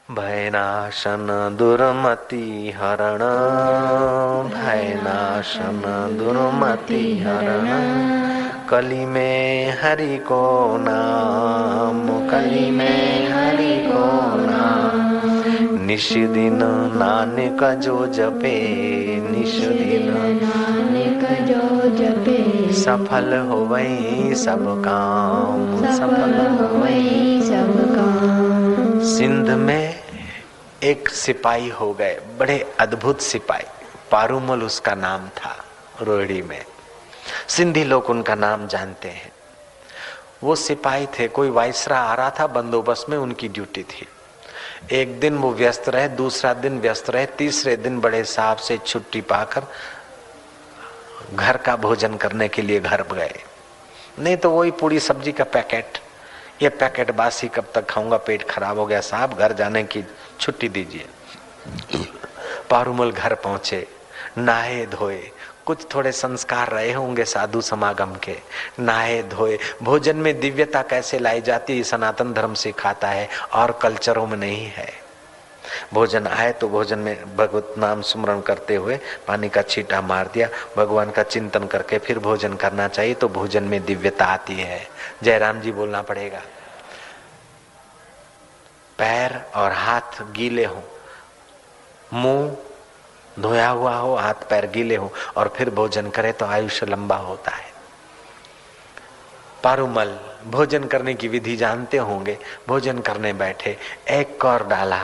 भयनाशन दुर्मति हरण, भयनाशन दुर्मति हरण। कली में हरि को नाम, कली में हरि को नाम। निश दिन नानक जो जपे, निश दिन नानक जो जपे। सफल होवई सब काम, सफल होवई सब काम। सिंध में एक सिपाही हो गए, बड़े अद्भुत सिपाही। पारूमल उसका नाम था। रोहिणी में सिंधी लोग उनका नाम जानते हैं। वो सिपाही थे। कोई वायसरा आ रहा था बंदोबस्त में, उनकी ड्यूटी थी। एक दिन वो व्यस्त रहे, दूसरा दिन व्यस्त रहे, तीसरे दिन बड़े साहब से छुट्टी पाकर घर का भोजन करने के लिए घर गए। नहीं तो वही पूरी सब्जी का पैकेट, ये पैकेट बासी कब तक खाऊंगा, पेट खराब हो गया साहब, घर जाने की छुट्टी दीजिए। पारूमल घर पहुंचे, नहाए धोए, कुछ थोड़े संस्कार रहे होंगे साधु समागम के। नहाए धोए, भोजन में दिव्यता कैसे लाई जाती है सनातन धर्म सिखाता है और कल्चरों में नहीं है। भोजन आए तो भोजन में भगवत नाम स्मरण करते हुए पानी का छींटा मार दिया, भगवान का चिंतन करके फिर भोजन करना चाहिए, तो भोजन में दिव्यता आती है। जयराम जी बोलना पड़ेगा। पैर और हाथ गीले हो, मुंह धोया हुआ हो, हाथ पैर गीले हो और फिर भोजन करे तो आयुष्य लंबा होता है। पारूमल भोजन करने की विधि जानते होंगे। भोजन करने बैठे, एक कौर डाला,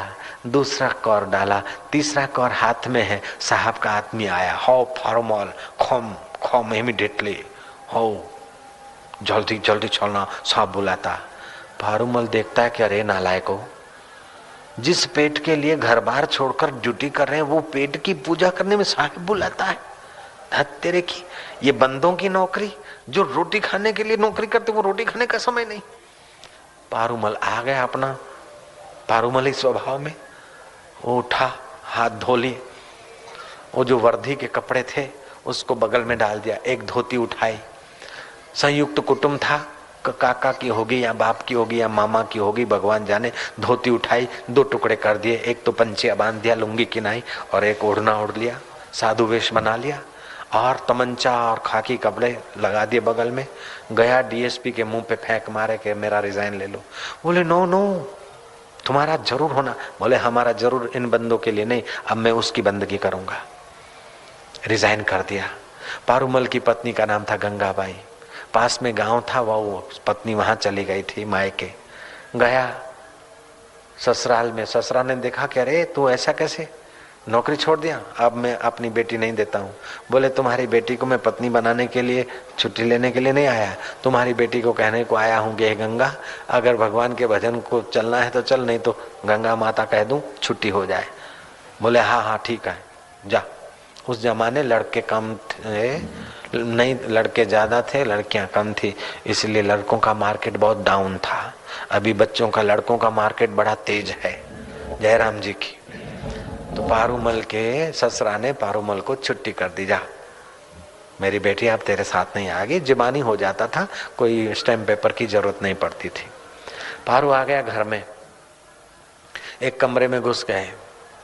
दूसरा कौर डाला, तीसरा कौर हाथ में है। साहब का आदमी आया, हो पारूमल खोम खोम इमीडिएटली, हो जल्दी जल्दी चलना, साहब बुलाता। पारूमल देखता है कि अरे नालायको, जिस पेट के लिए घर बार छोड़कर ड्यूटी कर रहे हैं वो पेट की पूजा करने में साहब बुलाता है। धत तेरे की, ये बंदों की नौकरी, जो रोटी खाने के लिए नौकरी करते वो रोटी खाने का समय नहीं। पारूमल आ गया अपना पारूमली स्वभाव में। वो उठा, हाथ धो लिए, वो जो वर्दी के कपड़े थे उसको बगल में डाल दिया, एक धोती उठाई। संयुक्त कुटुंब था, काका की होगी या बाप की होगी या मामा की होगी, भगवान जाने। धोती उठाई, दो टुकड़े कर दिए, एक तो पंचिया बांध दिया, लुंगी किनाई, और एक ओढ़ना ओढ़ लिया, साधु वेश बना लिया और तमंचा और खाकी कपड़े लगा दिए बगल में। गया डीएसपी के मुंह पे फेंक मारे कि मेरा रिजाइन ले लो। बोले नो नो, तुम्हारा जरूर होना। बोले हमारा जरूर, इन बंदों के लिए नहीं, अब मैं उसकी बंदगी करूंगा। रिजाइन कर दिया। पारूमल की पत्नी का नाम था गंगाबाई। पास में गांव था, वो पत्नी वहां चली गई थी मायके। गया ससुराल में, ससुराल ने देखा कि अरे तू ऐसा कैसे, नौकरी छोड़ दिया, अब मैं अपनी बेटी नहीं देता हूँ। बोले तुम्हारी बेटी को मैं पत्नी बनाने के लिए छुट्टी लेने के लिए नहीं आया, तुम्हारी बेटी को कहने को आया हूँ कि गंगा, अगर भगवान के भजन को चलना है तो चल, नहीं तो गंगा माता कह दूं छुट्टी हो जाए। बोले हाँ हाँ ठीक है जा। उस जमाने लड़के कम थे, नहीं लड़के ज्यादा थे, लड़कियां कम थी, इसलिए लड़कों का मार्केट बहुत डाउन था। अभी बच्चों का, लड़कों का मार्केट बड़ा तेज है। जयराम जी की। तो पारूमल के ससुरा ने पारूमल को छुट्टी कर दी, जा मेरी बेटी अब तेरे साथ नहीं आएगी। जुबानी हो जाता था, कोई स्टैम्प पेपर की जरूरत नहीं पड़ती थी। पारू आ गया घर में, एक कमरे में घुस गए,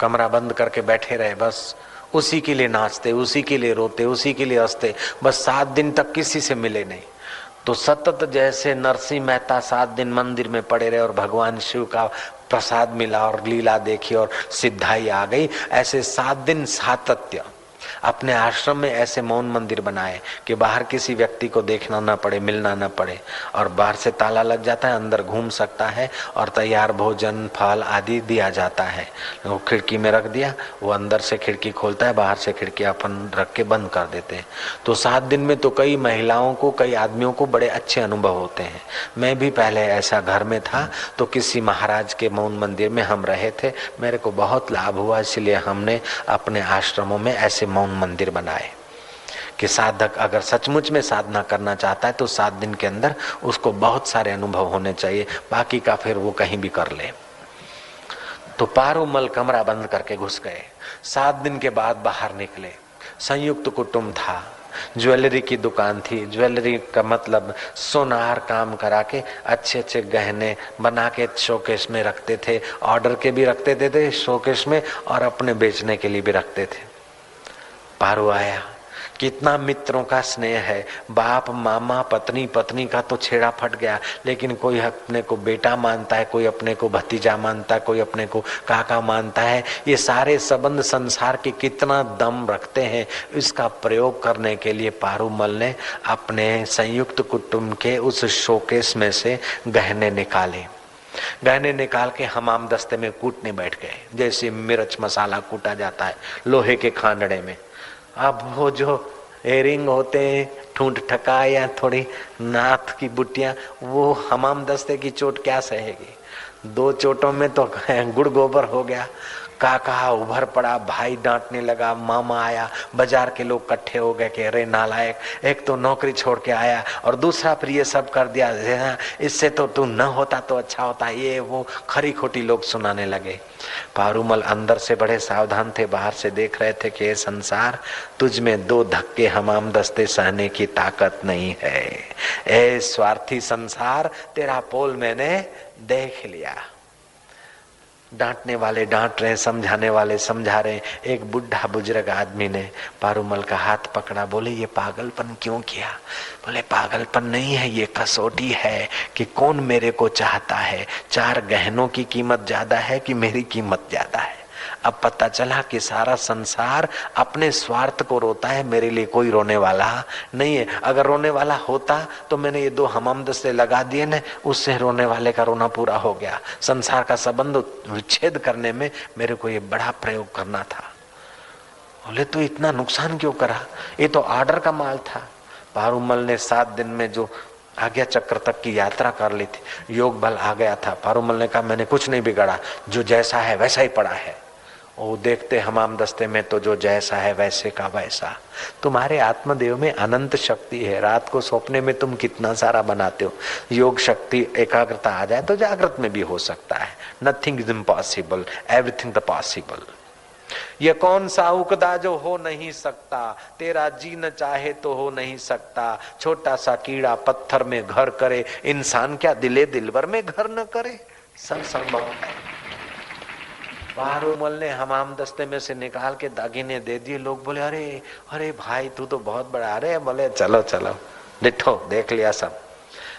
कमरा बंद करके बैठे रहे, बस उसी के लिए नाचते, उसी के लिए रोते, उसी के लिए हंसते। बस 7 दिन तक किसी से मिले नहीं। तो सतत जैसे नरसिंह मेहता 7 दिन मंदिर में पड़े रहे और भगवान शिव का प्रसाद मिला और लीला देखी और सिद्धाई आ गई, ऐसे 7 दिन सातत्य अपने आश्रम में ऐसे मौन मंदिर बनाए कि बाहर किसी व्यक्ति को देखना न पड़े, मिलना न पड़े, और बाहर से ताला लग जाता है, अंदर घूम सकता है और तैयार भोजन फल आदि दिया जाता है। वो खिड़की में रख दिया, वो अंदर से खिड़की खोलता है, बाहर से खिड़की अपन रख के बंद कर देते हैं। तो 7 दिन में तो कई महिलाओं को, कई आदमियों को बड़े अच्छे अनुभव होते हैं। मैं भी पहले ऐसा घर में था, तो किसी महाराज के मौन मंदिर में हम रहे थे, मेरे को बहुत लाभ हुआ, इसलिए हमने अपने आश्रमों में ऐसे मौन मंदिर बनाए कि साधक अगर सचमुच में साधना करना चाहता है तो 7 दिन के अंदर उसको बहुत सारे अनुभव होने चाहिए, बाकी का फिर वो कहीं भी कर ले। तो पारूमल कमरा बंद करके घुस गए। 7 दिन के बाद बाहर निकले। संयुक्त कुटुंब था, ज्वेलरी की दुकान थी। ज्वेलरी का मतलब सोनार काम करा के अच्छे अच्छे गहने बना के शोकेस में रखते थे। ऑर्डर के भी रखते थे शोकेस में और अपने बेचने के लिए भी रखते थे। पारू आया, कितना मित्रों का स्नेह है। बाप मामा पत्नी, पत्नी का तो छेड़ा फट गया, लेकिन कोई अपने को बेटा मानता है, कोई अपने को भतीजा मानता है, कोई अपने को काका मानता है। ये सारे संबंध संसार के कितना दम रखते हैं, इसका प्रयोग करने के लिए पारूमल ने अपने संयुक्त कुटुंब के उस शोकेस में से गहने निकाले। गहने निकाल के हमाम दस्ते में कूटने बैठ गए, जैसे मिर्च मसाला कूटा जाता है लोहे के खांडड़े में। अब वो जो एयरिंग होते हैं, ठूंठ ठका या थोड़ी नाथ की बुट्टियां, वो हमाम दस्ते की चोट क्या सहेगी। 2 चोटों में तो गुड़ गोबर हो गया। काका उभर पड़ा, भाई डांटने लगा, मामा आया, बाजार के लोग इकट्ठे हो गए कि अरे नालायक, एक तो नौकरी छोड़ के आया और दूसरा फिर ये सब कर दिया, इससे तो तू न होता तो अच्छा होता। ये वो खरी खोटी लोग सुनाने लगे। पारूमल अंदर से बड़े सावधान थे, बाहर से देख रहे थे कि ये संसार, तुझ में 2 धक्के हमाम दस्ते सहने की ताकत नहीं है। ए स्वार्थी संसार, तेरा पोल मैंने देख लिया। डांटने वाले डांट रहे, समझाने वाले समझा रहे। एक बुढ़ा बुजुर्ग आदमी ने पारूमल का हाथ पकड़ा, बोले ये पागलपन क्यों किया। बोले पागलपन नहीं है, ये कसौटी है कि कौन मेरे को चाहता है। 4 गहनों की कीमत ज्यादा है कि मेरी कीमत ज्यादा है। अब पता चला कि सारा संसार अपने स्वार्थ को रोता है, मेरे लिए कोई रोने वाला नहीं है। अगर रोने वाला होता तो मैंने ये 2 हमाम दस्ते लगा दिए न, उससे रोने वाले का रोना पूरा हो गया। संसार का संबंध विच्छेद करने में मेरे को ये बड़ा प्रयोग करना था। बोले तो इतना नुकसान क्यों करा, ये तो ऑर्डर का माल था। पारूमल ने 7 दिन में जो आज्ञा चक्र तक की यात्रा कर ली थी, योग बल आ गया था। पारूमल ने कहा मैंने कुछ नहीं बिगाड़ा, जो जैसा है वैसा ही पड़ा है। वो देखते हमाम दस्ते में तो जो जैसा है वैसे का वैसा। तुम्हारे आत्मदेव में अनंत शक्ति है, रात को सपने में तुम कितना सारा बनाते हो। योग शक्ति एकाग्रता आ जाए तो जागृत में भी हो सकता है। Nothing is impossible, everything the possible. ये कौन सा उकदा जो हो नहीं सकता, तेरा जी न चाहे तो हो नहीं सकता। छोटा सा कीड़ा पत्थर में घर करे, इंसान क्या दिले दिलवर में घर न करे। सब संभव है। पारूमल ने हमाम दस्ते में से निकाल के दागिने दे दिए। लोग बोले अरे अरे भाई तू तो बहुत बड़ा। अरे बोले चलो चलो डिठो देख लिया सब।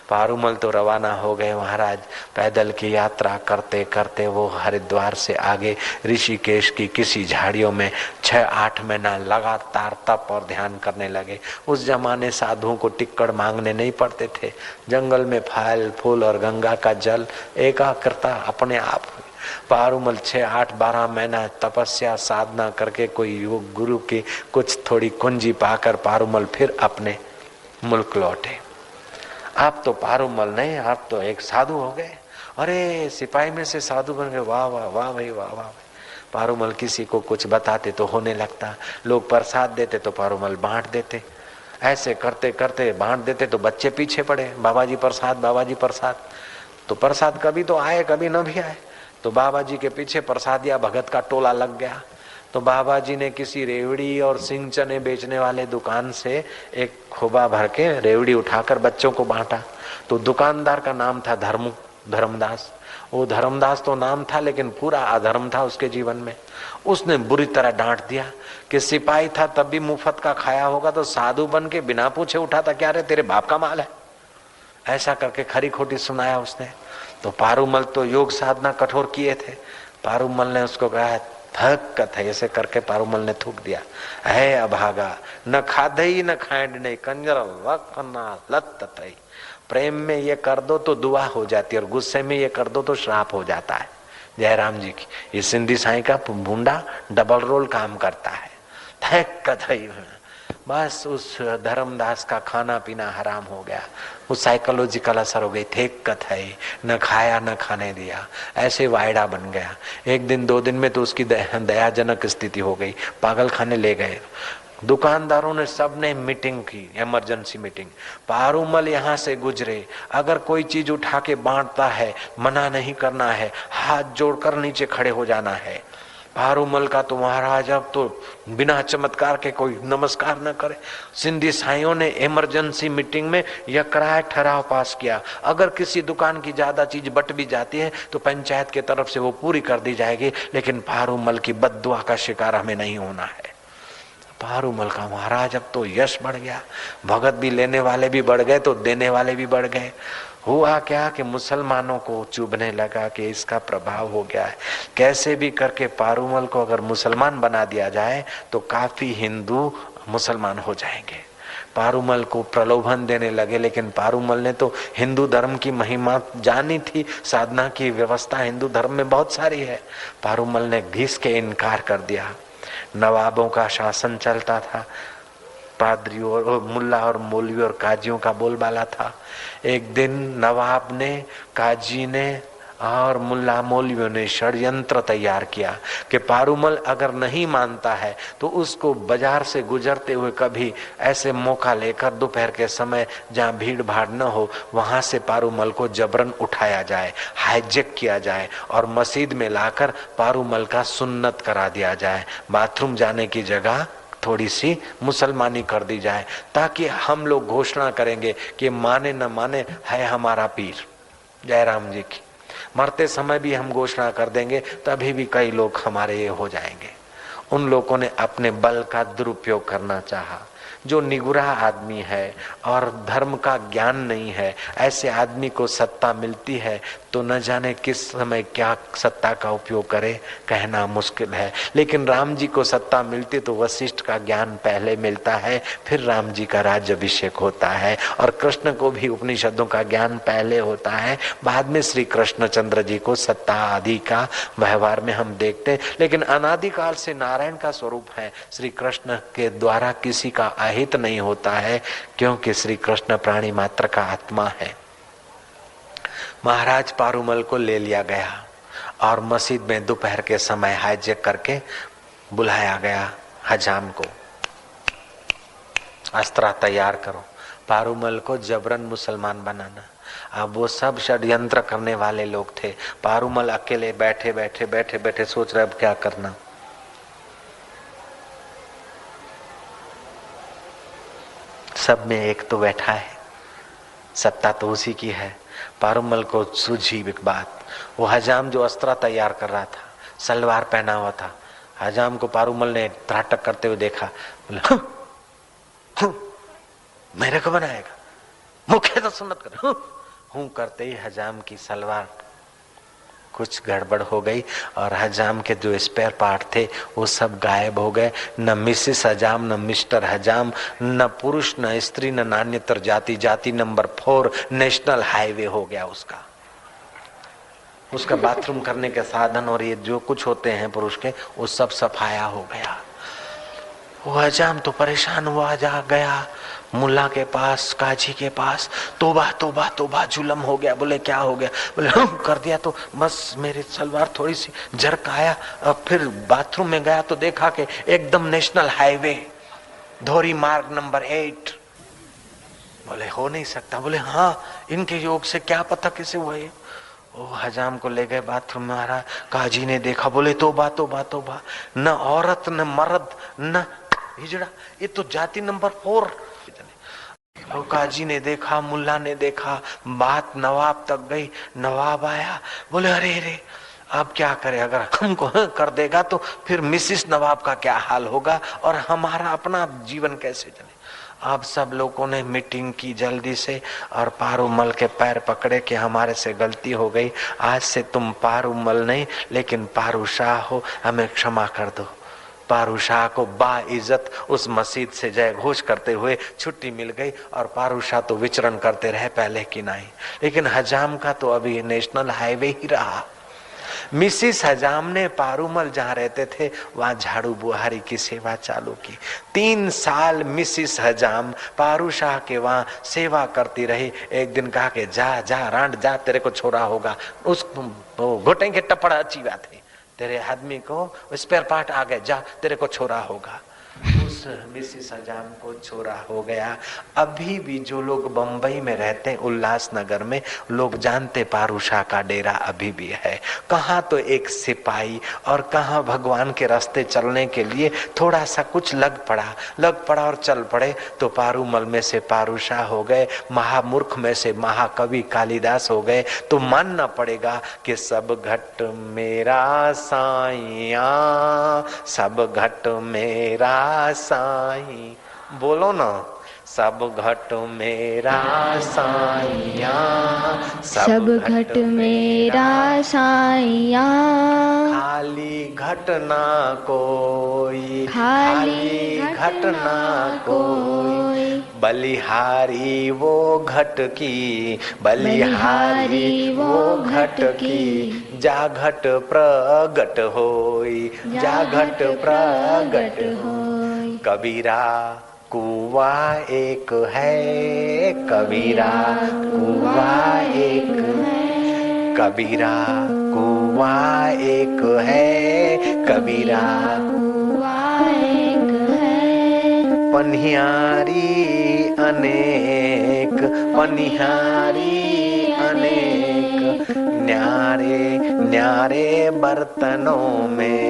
पारूमल तो रवाना हो गए महाराज। पैदल की यात्रा करते करते वो हरिद्वार से आगे ऋषिकेश की किसी झाड़ियों में 6-8 महीना लगातार तप और ध्यान करने लगे। उस जमाने साधुओं को टिक्कड़ मांगने नहीं पड़ते थे। जंगल में फल फूल और गंगा का जल एकाग्रता अपने आप। पारूमल 6-8-12 महीना तपस्या साधना करके कोई योग गुरु की कुछ थोड़ी कुंजी पाकर पारूमल फिर अपने मुल्क लौटे। आप तो पारूमल नहीं, आप तो एक साधु हो गए। अरे सिपाही में से साधु बन गए, वाह वाह वाह भाई वाह वाह। पारूमल किसी को कुछ बताते तो होने लगता, लोग प्रसाद देते तो पारूमल बांट देते। ऐसे करते करते बांट देते तो बच्चे पीछे पड़े, बाबा जी प्रसाद बाबा जी प्रसाद। तो प्रसाद कभी तो आए कभी न भी आए। तो बाबा जी के पीछे प्रसादिया भगत का टोला लग गया। तो बाबा जी ने किसी रेवड़ी और सिंग चने बेचने वाले दुकान से एक खोबा भर के रेवड़ी उठाकर बच्चों को बांटा। तो दुकानदार का नाम था धर्मदास। वो धर्मदास तो नाम था लेकिन पूरा अधर्म था उसके जीवन में। उसने बुरी तरह डांट दिया कि सिपाही था तब भी मुफ्त का खाया होगा, तो साधु बन के बिना पूछे उठाता क्या रे, तेरे बाप का माल है। ऐसा करके खरी खोटी सुनाया उसने। तो पारूमल तो योग साधना कठोर किए थे। पारूमल ने उसको कहा थक है, ऐसे करके पारूमल ने थूक दिया, है अभागा न खादई न खाएंड नहीं कंजर वकना लत तई। प्रेम में ये कर दो तो दुआ हो जाती है और गुस्से में ये कर दो तो श्राप हो जाता है। जयराम जी की ये सिंधी साईं का भूंडा डबल रोल काम करता है। थक कथई बस उस धर्मदास का खाना पीना हराम हो गया। उस साइकोलॉजिकल असर हो गई। थे कथई न खाया न खाने दिया, ऐसे वायड़ा बन गया। 1 दिन 2 दिन में तो उसकी दयाजनक स्थिति हो गई। पागल खाने ले गए। दुकानदारों ने सबने मीटिंग की, इमरजेंसी मीटिंग। पारूमल यहाँ से गुजरे, अगर कोई चीज उठा के बांटता है मना नहीं करना है, हाथ जोड़कर नीचे खड़े हो जाना है। पारूमल का तो महाराज अब तो बिना चमत्कार के कोई नमस्कार न करे। सिंधी साइयों ने इमरजेंसी मीटिंग में यह कराए ठहराव पास किया, अगर किसी दुकान की ज्यादा चीज बट भी जाती है तो पंचायत की तरफ से वो पूरी कर दी जाएगी, लेकिन पारूमल की बद्दुआ का शिकार हमें नहीं होना है। पारूमल का महाराज अब तो यश बढ़ गया, भगत भी लेने वाले भी बढ़ गए तो देने वाले भी बढ़ गए। हुआ क्या कि मुसलमानों को चुभने लगा कि इसका प्रभाव हो गया है, कैसे भी करके पारूमल को अगर मुसलमान बना दिया जाए तो काफी हिंदू मुसलमान हो जाएंगे। पारूमल को प्रलोभन देने लगे, लेकिन पारूमल ने तो हिंदू धर्म की महिमा जानी थी, साधना की व्यवस्था हिंदू धर्म में बहुत सारी है। पारूमल ने घिस के इनकार कर दिया। नवाबों का शासन चलता था, पादरियों और मुल्ला और मौलवी और काजियों का बोलबाला था। एक दिन नवाब ने, काजी ने और मुल्ला मौलवियों ने षड्यंत्र तैयार किया कि पारूमल अगर नहीं मानता है तो उसको बाजार से गुजरते हुए कभी ऐसे मौका लेकर दोपहर के समय जहाँ भीड़ भाड़ न हो वहां से पारूमल को जबरन उठाया जाए, हाईजेक किया जाए और मस्जिद में लाकर पारूमल का सुन्नत करा दिया जाए, बाथरूम जाने की जगह थोड़ी सी मुसलमानी कर दी जाए, ताकि हम लोग घोषणा करेंगे कि माने न माने है हमारा पीर जयराम जी की। मरते समय भी हम घोषणा कर देंगे, तभी भी कई लोग हमारे ये हो जाएंगे। उन लोगों ने अपने बल का दुरुपयोग करना चाहा। जो निगुरा आदमी है और धर्म का ज्ञान नहीं है, ऐसे आदमी को सत्ता मिलती है तो न जाने किस समय क्या सत्ता का उपयोग करे, कहना मुश्किल है। लेकिन राम जी को सत्ता मिलती तो वशिष्ठ का ज्ञान पहले मिलता है, फिर राम जी का राज्याभिषेक होता है। और कृष्ण को भी उपनिषदों का ज्ञान पहले होता है, बाद में श्री कृष्णचंद्र जी को सत्ता आदि का व्यवहार में हम देखते हैं। लेकिन अनादिकाल से नारायण का स्वरूप है, श्री कृष्ण के द्वारा किसी का अहित नहीं होता है, क्योंकि श्री कृष्ण प्राणी मात्र का आत्मा है। महाराज पारूमल को ले लिया गया और मस्जिद में दोपहर के समय हाईजेक करके बुलाया गया हजाम को। अस्त्र तैयार करो, पारूमल को जबरन मुसलमान बनाना। अब वो सब षड्यंत्र करने वाले लोग थे। पारूमल अकेले बैठे बैठे बैठे बैठे सोच रहे अब क्या करना। सब में एक तो बैठा है, सत्ता तो उसी की है। पारूमल को सूझी एक बात, वो हजाम जो अस्त्र तैयार कर रहा था, सलवार पहना हुआ था, हजाम को पारूमल ने त्राटक करते हुए देखा, बोला मेरे को बनाएगा, मुझे तो सुन्नत कर। हूं करते ही हजाम की सलवार कुछ गड़बड़ हो गई और हजाम के जो स्पेयर पार्ट थे वो सब गायब हो गए। न मिसेस हजाम, न मिस्टर हजाम, न पुरुष, न स्त्री, न नान्यतर जाति, जाति नंबर 4 नेशनल हाईवे हो गया उसका। उसका बाथरूम करने के साधन और ये जो कुछ होते हैं पुरुष के, वो सब सफाया हो गया। वो हजाम तो परेशान हुआ, जा गया मुल्ला के पास, काजी के पास, तोबा तोबा तोबा, जुलम हो गया। बोले क्या हो गया? बोले कर दिया तो बस मेरी सलवार थोड़ी सी झरक आया। अब फिर बाथरूम में गया तो देखा कि एकदम नेशनल हाईवे, धोरी मार्ग नंबर 8। बोले हो नहीं सकता। बोले हाँ, इनके योग से क्या पता कैसे हुआ ये। वो हजाम को ले गए बाथरूम में। आ रहा, काजी ने देखा, बोले तोबा तोबा तोबा, न औरत न मर्द न हिजड़ा, ये तो जाति नंबर 4। काजी ने देखा, मुल्ला ने देखा, बात नवाब तक गई। नवाब आया, बोले अरे अरे अब क्या करे, अगर हमको कर देगा तो फिर मिसिस नवाब का क्या हाल होगा और हमारा अपना जीवन कैसे चले। अब सब लोगों ने मीटिंग की जल्दी से और पारूमल के पैर पकड़े कि हमारे से गलती हो गई, आज से तुम पारूमल नहीं लेकिन पारूशाह हो, हमें क्षमा कर दो। पारूशाह को बाइज्जत उस मस्जिद से जय घोष करते हुए छुट्टी मिल गई और पारूशाह तो विचरण करते रहे पहले की नहीं। लेकिन हजाम का तो अभी नेशनल हाईवे ही रहा। मिसिस हजाम ने पारूमल जहाँ रहते थे वहाँ झाड़ू बुहारी की सेवा चालू की। 3 साल मिसिस हजाम पारूशाह के वहाँ सेवा करती रही। एक दिन कहा कि जा जा रांड जा, तेरे को छोरा होगा। उस घोटे के टपड़ अच्छी बात है, तेरे आदमी को स्पेयर पार्ट आ गए, जा तेरे को छोरा होगा। उस मिसिस हजाम को छोरा हो गया। अभी भी जो लोग बंबई में रहते हैं, उल्लासनगर में, लोग जानते पारूषा का डेरा अभी भी है। कहाँ तो एक सिपाही और कहाँ भगवान के रास्ते चलने के लिए थोड़ा सा कुछ लग पड़ा और चल पड़े तो पारूमल में से पारूषा हो गए, महामूर्ख में से महाकवि कालिदास हो गए। तो मानना पड़ेगा कि सब घट मेरा साईया, सब घट मेरा साईं, बोलो ना, सब घट मेरा साईया, सब घट मेरा साईया, खाली घट ना कोई, खाली घट ना कोई, बलिहारी वो घट की, बलिहारी वो घट की, जा घट प्रगट होई, जा घट प्रगट होई। कबीरा कुआ एक है, कबीरा कुआ एक है, कबीरा कुआ एक है, कबीरा कुआ एक है, पनिहारी अनेक, पनिहारी अनेक, न्यारे न्यारे बर्तनों में,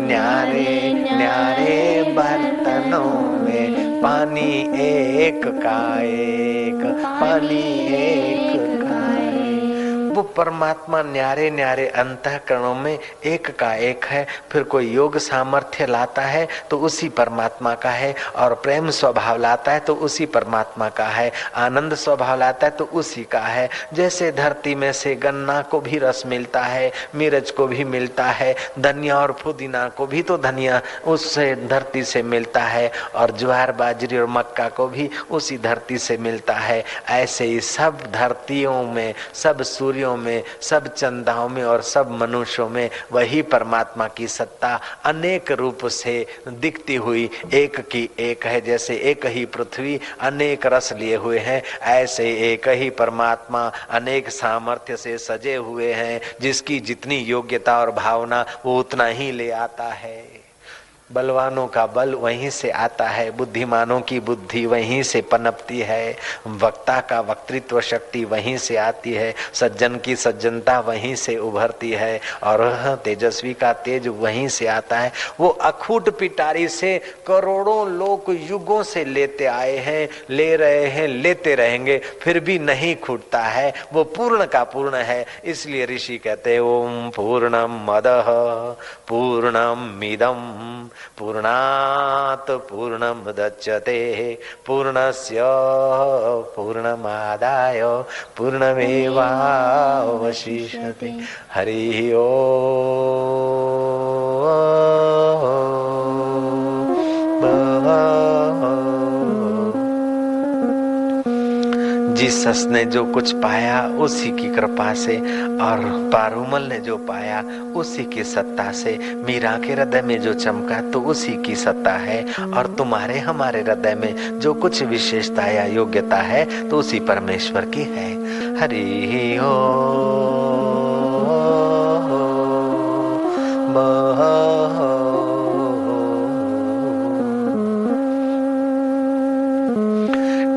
न्यारे न्यारे बर्तनों में, पानी एक का एक, पानी एक का एक। वो परमात्मा न्यारे न्यारे अंतःकरणों में एक का एक है। फिर कोई योग सामर्थ्य लाता है तो उसी परमात्मा का है, और प्रेम स्वभाव लाता है तो उसी परमात्मा का है, आनंद स्वभाव लाता है तो उसी का है। जैसे धरती में से गन्ना को भी रस मिलता है, मिर्च को भी मिलता है, धनिया और पुदीना को भी तो धनिया उससे धरती से मिलता है, और ज्वार बाजरी और मक्का को भी उसी धरती से मिलता है। ऐसे ही सब धरतियों में, सब सूर्यों में, सब चंदाओं में और सब मनुष्यों में वही परमात्मा की सत्ता अनेक रूप से दिखती हुई एक की एक है। जैसे एक ही पृथ्वी अनेक रस लिए हुए हैं, ऐसे एक ही परमात्मा अनेक सामर्थ्य से सजे हुए हैं। जिसकी जितनी योग्यता और भावना वो उतना ही ले आता है। बलवानों का बल वहीं से आता है, बुद्धिमानों की बुद्धि वहीं से पनपती है, वक्ता का वक्तृत्व शक्ति वहीं से आती है, सज्जन की सज्जनता वहीं से उभरती है, और तेजस्वी का तेज वहीं से आता है। वो अखूट पिटारी से करोड़ों लोग युगों से लेते आए हैं, ले रहे हैं, लेते रहेंगे, फिर भी नहीं खूटता है। वो पूर्ण का पूर्ण है। इसलिए ऋषि कहते हैं ओम पूर्णम मदः पूर्णमिदं पूर्णात् पूर्णमुदच्यते पूर्णस्य पूर्णमादाय पूर्णमेवावशिष्यते। हरि जीसस ने जो कुछ पाया उसी की कृपा से, और पारूमल ने जो पाया उसी की सत्ता से, मीरा के हृदय में जो चमका तो उसी की सत्ता है, और तुम्हारे हमारे हृदय में जो कुछ विशेषता या योग्यता है तो उसी परमेश्वर की है। हरि ओ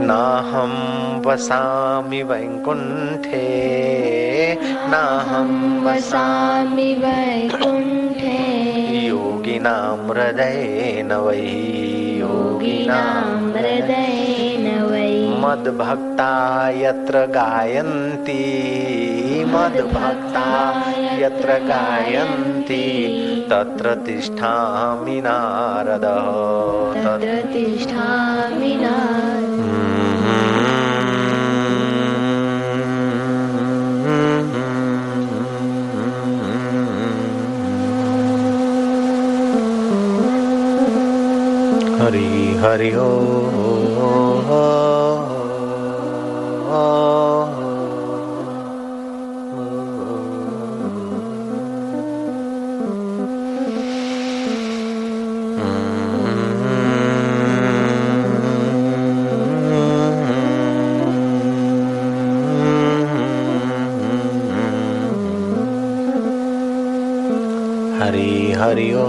नाहं वसामि वैकुंठे, नाहं वसामि वैकुंठे, योगिनां हृदयेन वै, योगिनां हृदयेन वै, मद्भक्ता यत्र गायन्ति, मद्भक्ता यत्र गायन्ति तत्र तिष्ठामि नारद, तत्र तिष्ठामि नारद। हरि हरि ओ हरि हरि ओ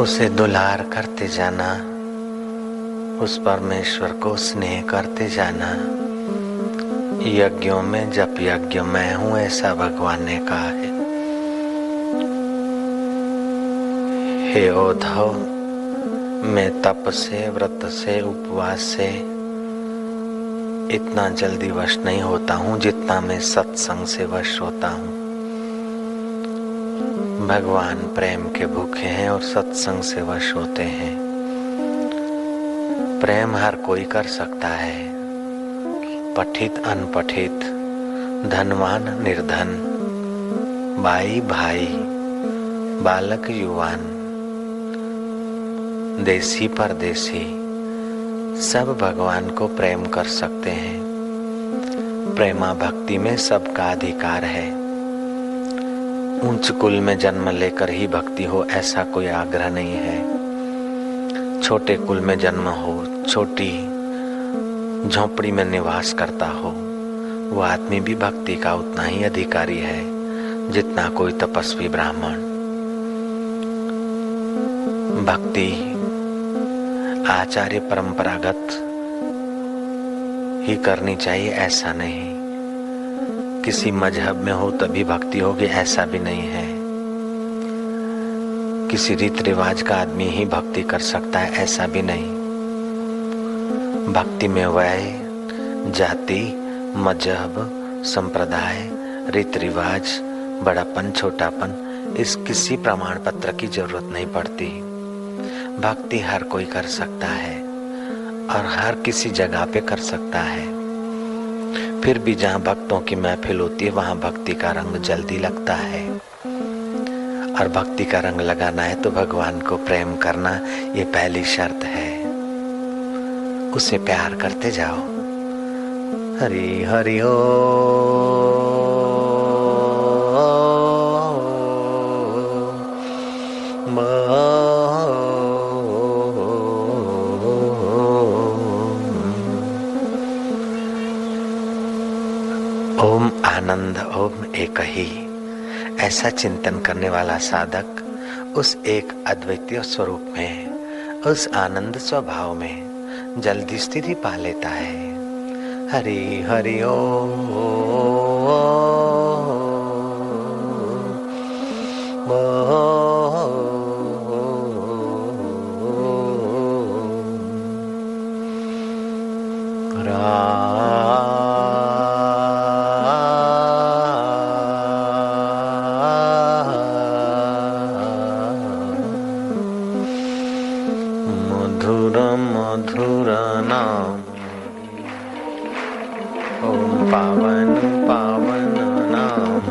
उसे दुलार करते जाना, उस परमेश्वर को स्नेह करते जाना। यज्ञों में जप यज्ञ मैं हूं, ऐसा भगवान ने कहा है। हे उद्धव, मैं तप से, व्रत से, उपवास से इतना जल्दी वश नहीं होता हूं जितना मैं सत्संग से वश होता हूं। भगवान प्रेम के भूखे हैं और सत्संग से वश होते हैं। प्रेम हर कोई कर सकता है, पठित अनपठित, धनवान निर्धन, भाई भाई, बालक युवान, देसी परदेसी, सब भगवान को प्रेम कर सकते हैं। प्रेमा भक्ति में सबका अधिकार है। उच्च कुल में जन्म लेकर ही भक्ति हो ऐसा कोई आग्रह नहीं है। छोटे कुल में जन्म हो, छोटी झोंपड़ी में निवास करता हो, वो आदमी भी भक्ति का उतना ही अधिकारी है जितना कोई तपस्वी ब्राह्मण। भक्ति आचार्य परंपरागत ही करनी चाहिए ऐसा नहीं, किसी मजहब में हो तभी भक्ति होगी ऐसा भी नहीं है। किसी रीति रिवाज का आदमी ही भक्ति कर सकता है ऐसा भी नहीं। भक्ति में वय, जाति, मजहब, संप्रदाय, रीति रिवाज, बड़ापन, छोटापन, इस किसी प्रमाण पत्र की जरूरत नहीं पड़ती। भक्ति हर कोई कर सकता है और हर किसी जगह पे कर सकता है। फिर भी जहाँ भक्तों की महफिल होती है वहाँ भक्ति का रंग जल्दी लगता है। और भक्ति का रंग लगाना है तो भगवान को प्रेम करना, ये पहली शर्त है। उसे प्यार करते जाओ। हरि हरि ओ ओम आनंद ओम एक ही। ऐसा चिंतन करने वाला साधक उस एक अद्वितीय स्वरूप में, उस आनंद स्वभाव में जल्दी स्थिति पा लेता है। हरि हरि मधुर मधुर नाम, ओम पावन पावन नाम,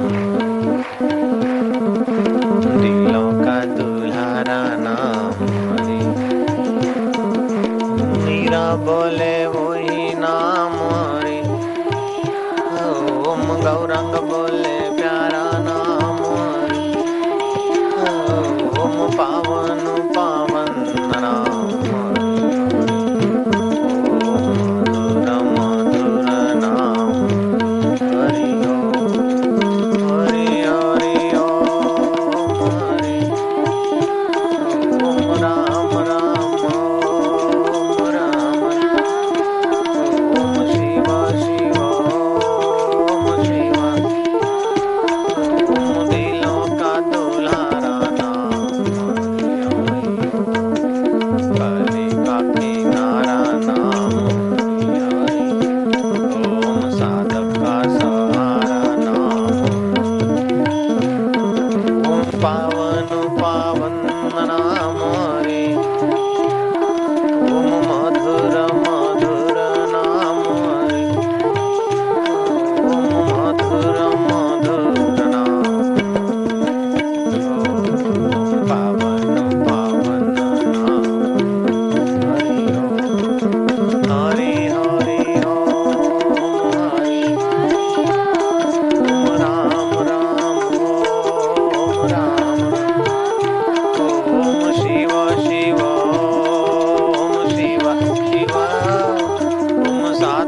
दिलों का दुल्हारा नाम। मीरा बोले वही नाम हरि, ओम गौरंग बोले प्यारा नाम हरि, ओम पावन पावन नाम।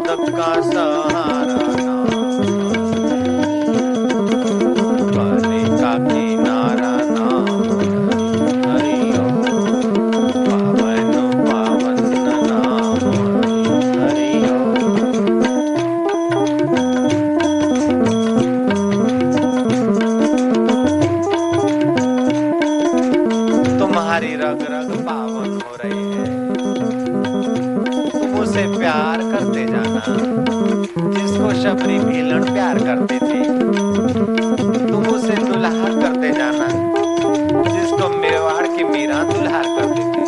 सबका सहारा नाम, का किनारा नाम, हरि ओम। दुल्हार करते जाना, जिसको शबरी भीलन प्यार करते थे तुम उसे दुल्हार करते जाना, जिसको मेवाड़ की मीरा दुल्हार करती थी।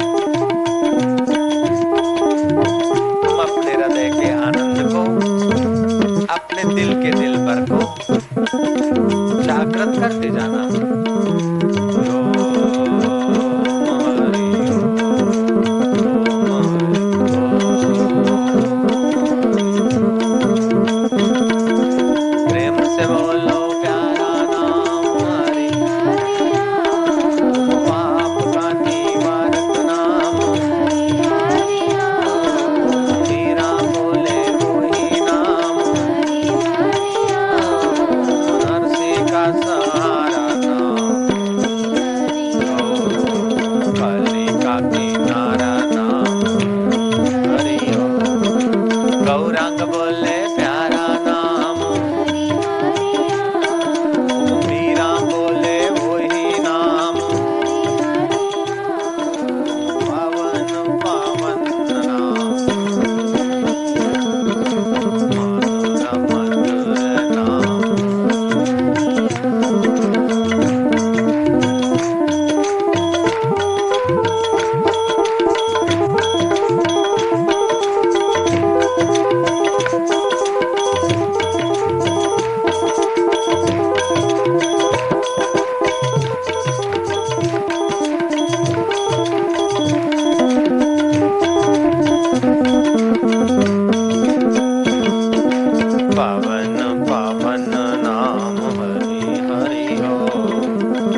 तुम अपने हृदय के आनंद को, अपने दिल के दिलबर को जागृत करते जाना। प्रेम से बोलो प्यारा नाम हरि, पाप का निवारक नाम, मीरा बोले वही नाम, नरसी का सहारा नाम, कली का किनारा नाम, हरि गौरांग बोले प्यारा नाम, मीरा बोले वही नाम, पावन पावन नाम, मधुर मधुर नाम। पावन पावन नाम हरि हरि हो,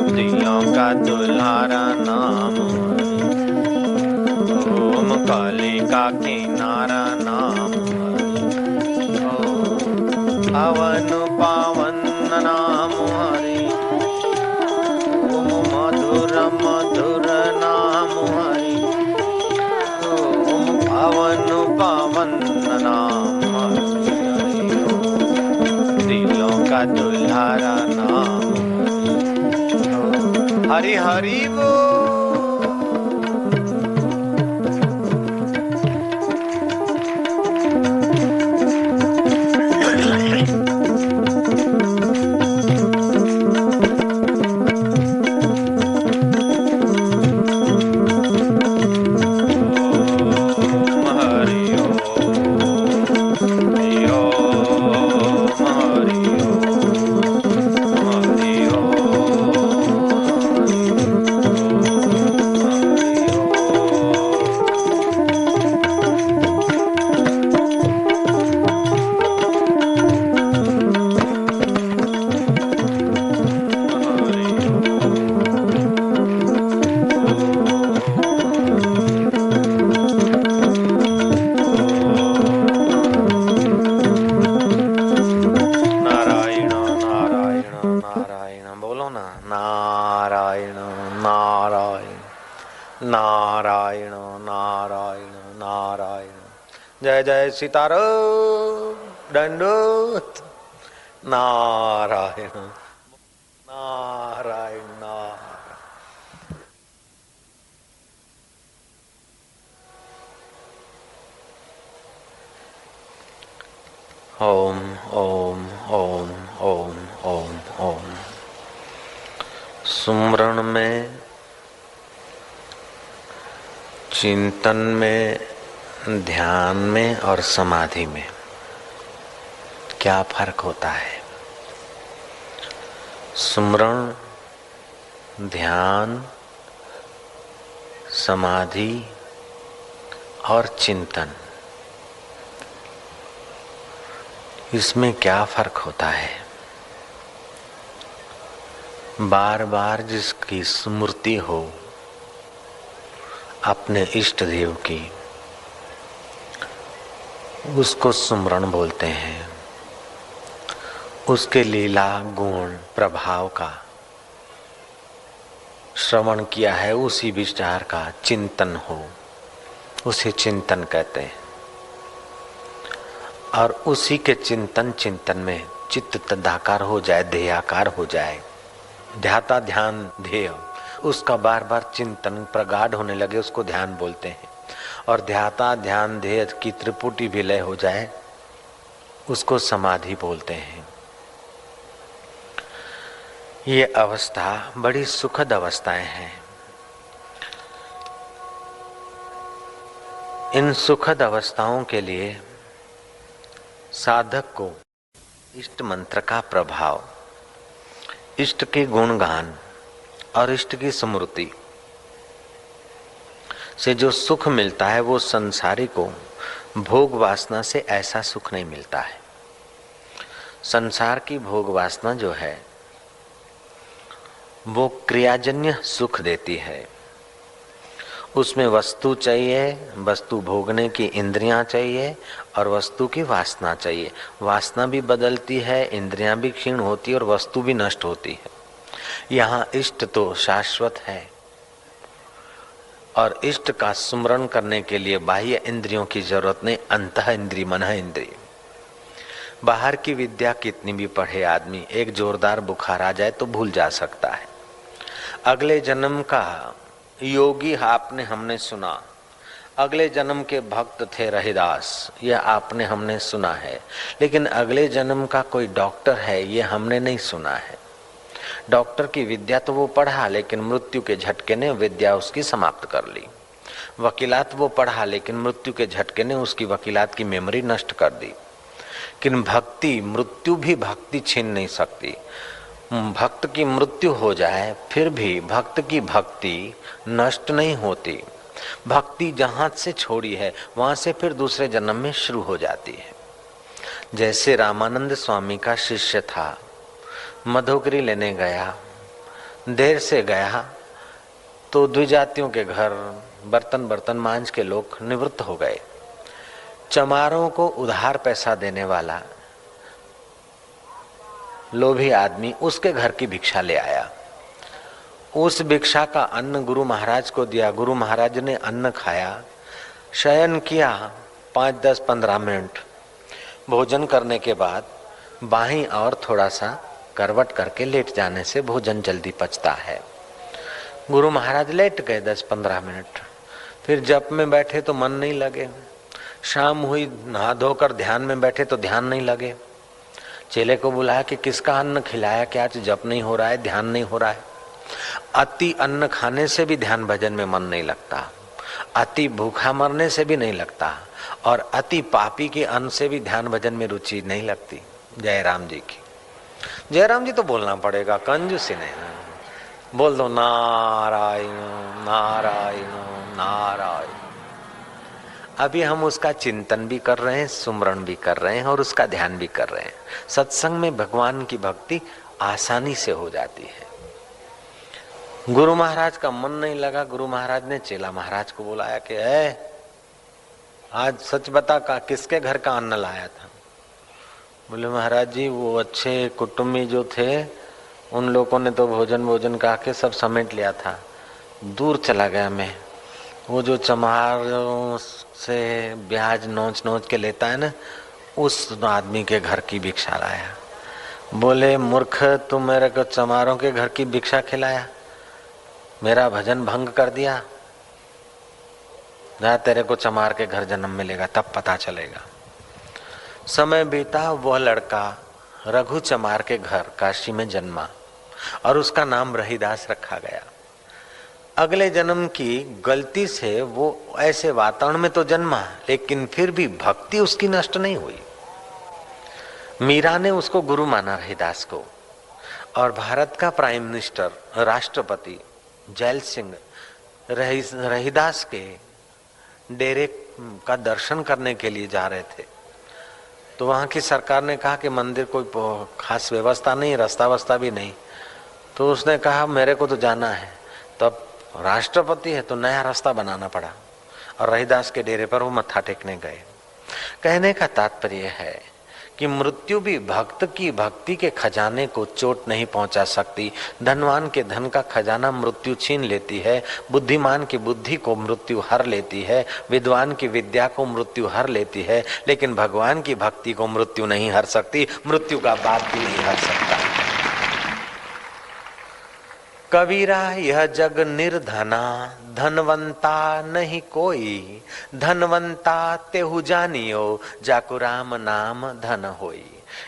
दिलों का दुल्हारा नाम हरि, ओम काली का किनारा नाम हरि हो, पावन पावन नाम हरि, ओम मधुर मधुर नाम हरि, ओम पावन पावन नाम हरि, दिलों का दुल्हारा नाम हरि हरि वो। नारायण नारायण नारायण। जय जय सीताराम। दंडोत। नारायण नारायण नारायण। ओम ओम ओम ओम ओम ओम। सुमरण में, चिंतन में, ध्यान में और समाधि में क्या फर्क होता है? सुमरण, ध्यान, समाधि और चिंतन, इसमें क्या फर्क होता है? बार बार जिसकी स्मृति हो अपने इष्ट देव की, उसको सुमरण बोलते हैं। उसके लीला गुण प्रभाव का श्रवण किया है, उसी विचार का चिंतन हो, उसे चिंतन कहते हैं। और उसी के चिंतन में चित्त तदाकार हो जाए, ध्येयाकार हो जाए, ध्याता ध्यान ध्येय, उसका बार बार चिंतन प्रगाढ़ होने लगे, उसको ध्यान बोलते हैं। और ध्याता ध्यान ध्येय की त्रिपुटी विलय हो जाए, उसको समाधि बोलते हैं। ये अवस्था बड़ी सुखद अवस्थाएं हैं। इन सुखद अवस्थाओं के लिए साधक को इष्ट मंत्र का प्रभाव, इष्ट के गुणगान और इष्ट की स्मृति से जो सुख मिलता है वो संसारी को भोग वासना से ऐसा सुख नहीं मिलता है। संसार की भोग वासना जो है वो क्रियाजन्य सुख देती है। उसमें वस्तु चाहिए, वस्तु भोगने की इंद्रियां चाहिए और वस्तु की वासना चाहिए। वासना भी बदलती है, इंद्रियां भी क्षीण होती है और वस्तु भी नष्ट होती है। यहाँ इष्ट तो शाश्वत है और इष्ट का स्मरण करने के लिए बाह्य इंद्रियों की जरूरत नहीं, अंतः इंद्रिय मन इंद्रिय। बाहर की विद्या कितनी भी पढ़े आदमी, एक जोरदार बुखार आ जाए तो भूल जा सकता है। अगले जन्म का योगी आपने हमने सुना, अगले जन्म के भक्त थे रहीदास, यह आपने हमने सुना है। लेकिन अगले जन्म का कोई डॉक्टर है ये हमने नहीं सुना है। डॉक्टर की विद्या तो वो पढ़ा लेकिन मृत्यु के झटके ने विद्या उसकी समाप्त कर ली। वकीलात वो पढ़ा लेकिन मृत्यु के झटके ने उसकी वकीलात की मेमोरी नष्ट कर दी। लेकिन भक्ति, मृत्यु भी भक्ति छीन नहीं सकती। भक्त की मृत्यु हो जाए फिर भी भक्त की भक्ति नष्ट नहीं होती। भक्ति जहां से छोड़ी है वहां से फिर दूसरे जन्म में शुरू हो जाती है। जैसे रामानंद स्वामी का शिष्य था, मधुकरी लेने गया, देर से गया तो द्विजातियों के घर बर्तन मांझ के लोग निवृत्त हो गए। चमारों को उधार पैसा देने वाला लोभी आदमी उसके घर की भिक्षा ले आया। उस भिक्षा का अन्न गुरु महाराज को दिया। गुरु महाराज ने अन्न खाया, शयन किया 5, 10, 15 मिनट। भोजन करने के बाद बाहीं और थोड़ा सा करवट करके लेट जाने से भोजन जल्दी पचता है। गुरु महाराज लेट गए 10-15 मिनट। फिर जप में बैठे तो मन नहीं लगे। शाम हुई, नहा धोकर ध्यान में बैठे तो ध्यान नहीं लगे। चेले को बुलाया कि किसका अन्न खिलाया, क्या आज जप नहीं हो रहा है, ध्यान नहीं हो रहा है। अति अन्न खाने से भी ध्यान भजन में मन नहीं लगता, अति भूखा मरने से भी नहीं लगता और अति पापी के अन्न से भी ध्यान भजन में रुचि नहीं लगती। जयराम जी की। जयराम जी तो बोलना पड़ेगा, कंजूसी नहीं। बोल दो नारायण नारायण नारायण। अभी हम उसका चिंतन भी कर रहे हैं, सुमरण भी कर रहे हैं और उसका ध्यान भी कर रहे हैं। सत्संग में भगवान की भक्ति आसानी से हो जाती है। गुरु महाराज का मन नहीं लगा। गुरु महाराज ने चेला महाराज को बुलाया कि आज सच बता का किसके घर का अन्न लाया था। बोले महाराज जी वो अच्छे कुटुंबी जो थे उन लोगों ने तो भोजन कहा के सब समेट लिया था। दूर चला गया मैं। वो जो चमारों से ब्याज नोच के लेता है ना, उस आदमी के घर की भिक्षा लाया। बोले मूर्ख, तुम मेरे को चमारों के घर की भिक्षा खिलाया, मेरा भजन भंग कर दिया। जहाँ तेरे को चमार के घर जन्म मिलेगा तब पता चलेगा। समय बीता, वह लड़का रघु चमार के घर काशी में जन्मा और उसका नाम रहीदास रखा गया। अगले जन्म की गलती से वो ऐसे वातावरण में तो जन्मा लेकिन फिर भी भक्ति उसकी नष्ट नहीं हुई। मीरा ने उसको गुरु माना रहीदास को, और भारत का प्राइम मिनिस्टर राष्ट्रपति जैल सिंह रहीदास के डेरे का दर्शन करने के लिए जा रहे थे। तो वहां की सरकार ने कहा कि मंदिर कोई खास व्यवस्था नहीं, रास्ता वस्ता भी नहीं। तो उसने कहा मेरे को तो जाना है। तब राष्ट्रपति है तो नया रास्ता बनाना पड़ा और रहीदास के डेरे पर वो मत्था टेकने गए। कहने का तात्पर्य है कि मृत्यु भी भक्त की भक्ति के खजाने को चोट नहीं पहुंचा सकती। धनवान के धन का खजाना मृत्यु छीन लेती है, बुद्धिमान की बुद्धि को मृत्यु हर लेती है, विद्वान की विद्या को मृत्यु हर लेती है, लेकिन भगवान की भक्ति को मृत्यु नहीं हर सकती। मृत्यु का बाप भी नहीं हर सकता। कबीरा यह जग निर्धना, धनवंता नहीं कोई, धनवंता तेहु जानियो, जाकु राम नाम धन होई।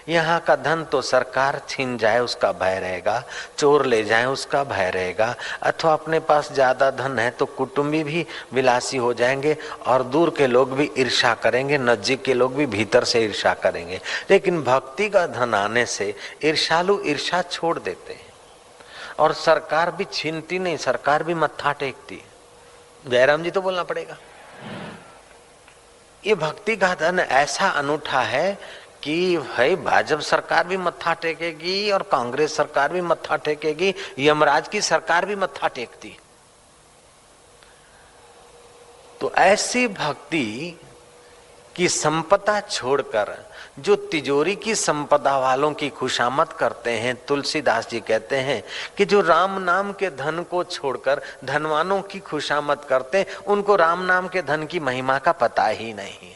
यहाँ का धन तो सरकार छीन जाए उसका भय रहेगा, चोर ले जाए उसका भय रहेगा, अथवा अपने पास ज्यादा धन है तो कुटुंबी भी विलासी हो जाएंगे और दूर के लोग भी ईर्ष्या करेंगे, नजदीक के लोग भी भीतर से ईर्ष्या करेंगे। लेकिन भक्ति का धन आने से ईर्ष्यालु ईर्ष्या छोड़ देते हैं और सरकार भी छीनती नहीं, सरकार भी मत्था टेकती। जयराम जी तो बोलना पड़ेगा। ये भक्ति का धन ऐसा अनूठा है कि भाई भाजपा सरकार भी मत्था टेकेगी और कांग्रेस सरकार भी मत्था टेकेगी, यमराज की सरकार भी मत्था टेकती। तो ऐसी भक्ति की संपदा छोड़कर जो तिजोरी की संपदा वालों की खुशामद करते हैं, तुलसीदास जी कहते हैं कि जो राम नाम के धन को छोड़कर धनवानों की खुशामद करते हैं, उनको राम नाम के धन की महिमा का पता ही नहीं।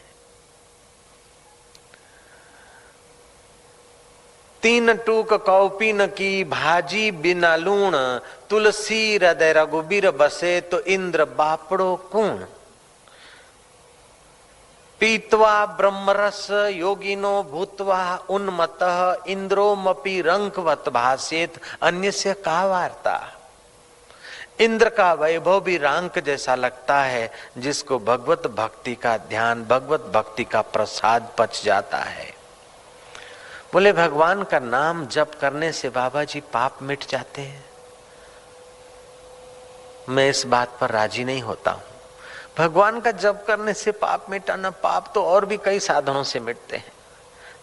तीन टूक कौपीन की भाजी बिना लूण, तुलसी हृदय रघुबीर बसे तो इंद्र बापड़ो कूण। पीत्वा ब्रह्मरस योगिनो भूत्वा उन्मत्तः, इंद्रोमपि रंकवत भासेत अन्यस्य का वार्ता। इंद्र का वैभव भी रांक जैसा लगता है जिसको भगवत भक्ति का ध्यान, भगवत भक्ति का प्रसाद पच जाता है। बोले भगवान का नाम जप करने से बाबा जी पाप मिट जाते हैं। मैं इस बात पर राजी नहीं होता हूं। भगवान का जप करने से पाप मिटाना, पाप तो और भी कई साधनों से मिटते हैं।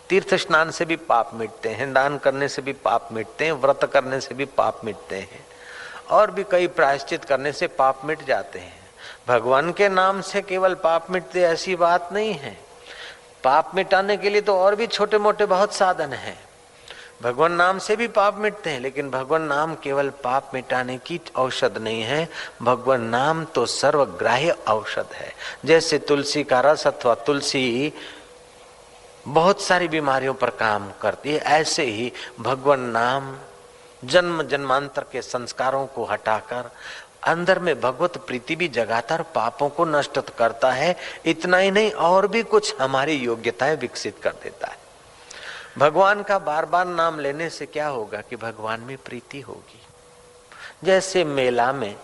तीर्थ स्नान से भी पाप मिटते हैं, दान करने से भी पाप मिटते हैं, व्रत करने से भी पाप मिटते हैं, और भी कई प्रायश्चित करने से पाप मिट जाते हैं। भगवान के नाम से केवल पाप मिटते ऐसी बात नहीं है। पाप मिटाने के लिए तो और भी छोटे मोटे बहुत साधन हैं। भगवान नाम से भी पाप मिटते हैं, लेकिन भगवान नाम केवल पाप मिटाने की औषध नहीं है। भगवान नाम तो सर्वग्राह्य औषध है। जैसे तुलसी का रस अथवा तुलसी बहुत सारी बीमारियों पर काम करती है, ऐसे ही भगवान नाम जन्म जन्मांतर के संस्कारों को हटाकर अंदर में भगवत प्रीति भी जगाता और पापों को नष्ट करता है। इतना ही नहीं, और भी कुछ हमारी योग्यताएं विकसित कर देता है। भगवान का बार बार नाम लेने से क्या होगा कि भगवान में प्रीति होगी। जैसे मेला में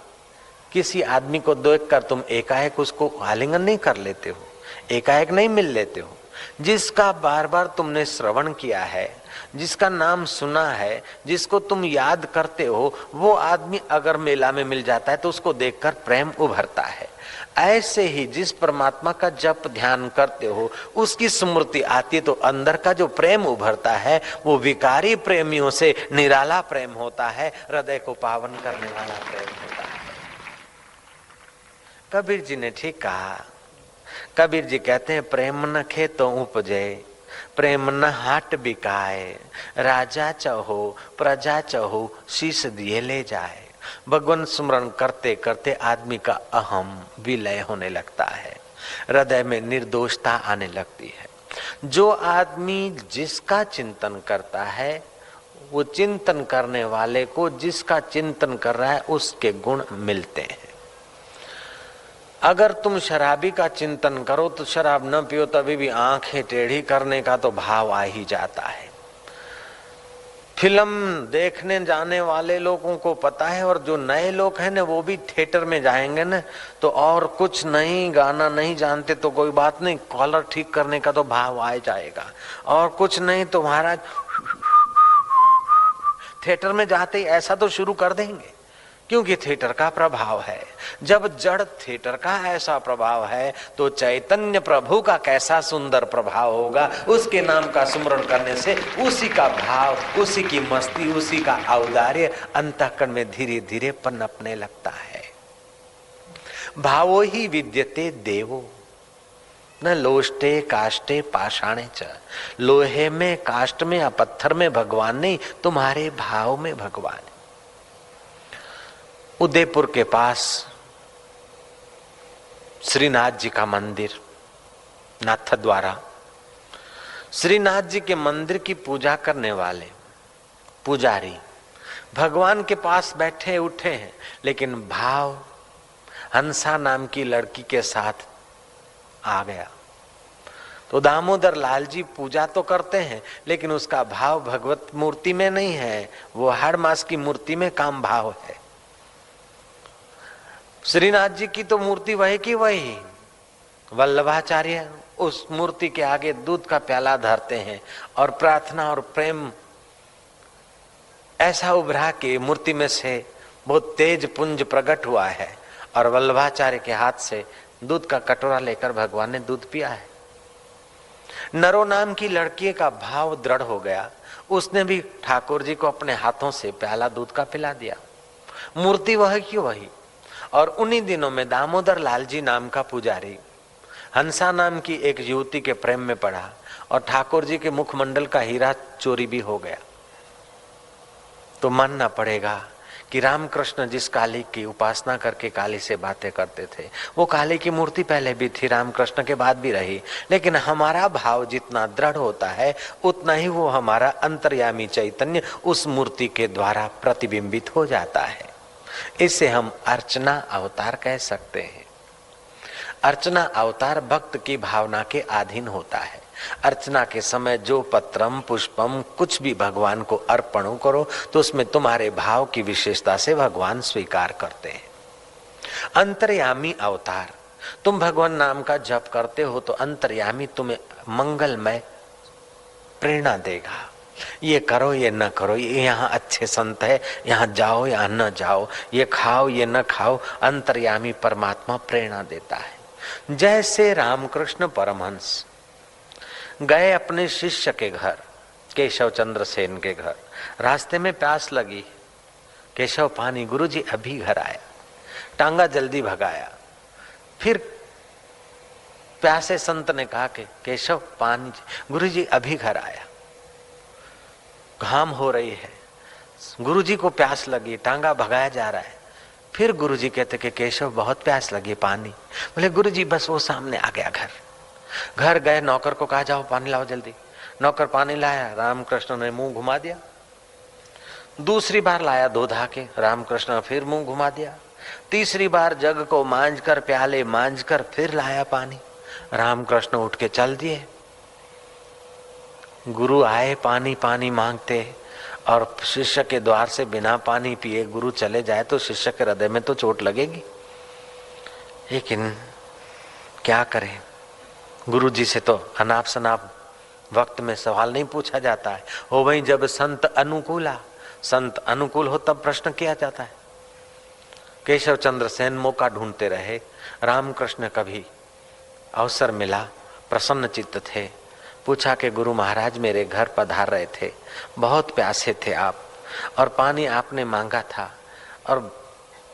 किसी आदमी को देखकर तुम एकाएक उसको आलिंगन नहीं कर लेते हो, एकाएक नहीं मिल लेते हो। जिसका बार बार तुमने श्रवण किया है, जिसका नाम सुना है, जिसको तुम याद करते हो, वो आदमी अगर मेला में मिल जाता है तो उसको देखकर प्रेम उभरता है। ऐसे ही जिस परमात्मा का जप ध्यान करते हो उसकी स्मृति आती है तो अंदर का जो प्रेम उभरता है वो विकारी प्रेमियों से निराला प्रेम होता है, हृदय को पावन करने वाला प्रेम होता है। कबीर जी ने ठीक कहा। कबीर जी कहते हैं प्रेम न खेतों उपजे, प्रेम न हाट बिकाए, राजा चहो प्रजा चहो शीश दिए ले जाए। भगवान स्मरण करते करते आदमी का अहम विलय होने लगता है, हृदय में निर्दोषता आने लगती है। जो आदमी जिसका चिंतन करता है वो चिंतन करने वाले को जिसका चिंतन कर रहा है उसके गुण मिलते हैं। अगर तुम शराबी का चिंतन करो तो शराब न पियो तभी भी आंखें टेढ़ी करने का तो भाव आ ही जाता है। फिल्म देखने जाने वाले लोगों को पता है, और जो नए लोग हैं ना वो भी थिएटर में जाएंगे ना तो और कुछ नहीं, गाना नहीं जानते तो कोई बात नहीं, कॉलर ठीक करने का तो भाव आ जाएगा। और कुछ नहीं तो महाराज थिएटर में जाते ही ऐसा तो शुरू कर देंगे, क्योंकि थिएटर का प्रभाव है। जब जड़ थिएटर का ऐसा प्रभाव है तो चैतन्य प्रभु का कैसा सुंदर प्रभाव होगा। उसके नाम का स्मरण करने से उसी का भाव, उसी की मस्ती, उसी का औदार्य अंतःकरण में धीरे धीरे पनपने लगता है। भावो ही विद्यते देवो न लोष्टे काष्टे पाषाणे च। लोहे में, काष्ट में या पत्थर में भगवान नहीं, तुम्हारे भाव में भगवान। उदयपुर के पास श्रीनाथ जी का मंदिर, नाथ द्वारा। श्रीनाथ जी के मंदिर की पूजा करने वाले पुजारी भगवान के पास बैठे उठे हैं, लेकिन भाव हंसा नाम की लड़की के साथ आ गया। तो दामोदर लाल जी पूजा तो करते हैं, लेकिन उसका भाव भगवत मूर्ति में नहीं है, वो हाड़ मास की मूर्ति में काम भाव है। श्रीनाथ जी की तो मूर्ति वही की वही, वल्लभाचार्य उस मूर्ति के आगे दूध का प्याला धरते हैं और प्रार्थना और प्रेम ऐसा उभरा कि मूर्ति में से बहुत तेज पुंज प्रकट हुआ है और वल्लभाचार्य के हाथ से दूध का कटोरा लेकर भगवान ने दूध पिया है। नरो नाम की लड़की का भाव दृढ़ हो गया, उसने भी ठाकुर जी को अपने हाथों से प्याला दूध का पिला दिया। मूर्ति वह की वही। और उन्हीं दिनों में दामोदर लाल जी नाम का पुजारी हंसा नाम की एक युवती के प्रेम में पड़ा और ठाकुर जी के मुखमंडल का हीरा चोरी भी हो गया। तो मानना पड़ेगा कि रामकृष्ण जिस काली की उपासना करके काली से बातें करते थे, वो काली की मूर्ति पहले भी थी, रामकृष्ण के बाद भी रही, लेकिन हमारा भाव जितना दृढ़ होता है उतना ही वो हमारा अंतर्यामी चैतन्य उस मूर्ति के द्वारा प्रतिबिंबित हो जाता है। इसे हम अर्चना अवतार कह सकते हैं। अर्चना अवतार भक्त की भावना के अधीन होता है। अर्चना के समय जो पत्रम पुष्पम कुछ भी भगवान को अर्पण करो तो उसमें तुम्हारे भाव की विशेषता से भगवान स्वीकार करते हैं। अंतर्यामी अवतार, तुम भगवान नाम का जप करते हो तो अंतर्यामी तुम्हें मंगलमय प्रेरणा देगा, ये करो ये न करो, ये यहाँ अच्छे संत है यहाँ जाओ या न जाओ, ये खाओ ये न खाओ, अंतर्यामी परमात्मा प्रेरणा देता है। जैसे रामकृष्ण परमहंस गए अपने शिष्य के घर, केशव चंद्र सेन के घर, रास्ते में प्यास लगी, केशव पानी, गुरुजी अभी घर आया, टांगा जल्दी भगाया। फिर प्यासे संत ने कहा कि केशव पानी, गुरुजी अभी घर आया, घाम हो रही है, गुरुजी को प्यास लगी, टांगा भगाया जा रहा है। फिर गुरुजी कहते कि केशव बहुत प्यास लगी, पानी। बोले गुरुजी बस वो सामने आ गया घर गए, नौकर को कहा जाओ पानी लाओ जल्दी। नौकर पानी लाया, रामकृष्ण ने मुंह घुमा दिया। दूसरी बार लाया धोधा के, रामकृष्ण फिर मुंह घुमा दिया। तीसरी बार जग को मांझ कर, प्याले मांझ कर फिर लाया पानी, रामकृष्ण उठ के चल दिए। गुरु आए पानी पानी मांगते और शिष्य के द्वार से बिना पानी पिए गुरु चले जाए तो शिष्य के हृदय में तो चोट लगेगी। लेकिन क्या करें, गुरु जी से तो अनाप शनाप वक्त में सवाल नहीं पूछा जाता है। हो भाई जब संत अनुकूल हो तब प्रश्न किया जाता है। केशव चंद्र सेन मौका ढूंढते रहे। रामकृष्ण कभी अवसर मिला, प्रसन्न चित्त थे, पूछा कि गुरु महाराज मेरे घर पधार रहे थे, बहुत प्यासे थे आप और पानी आपने मांगा था और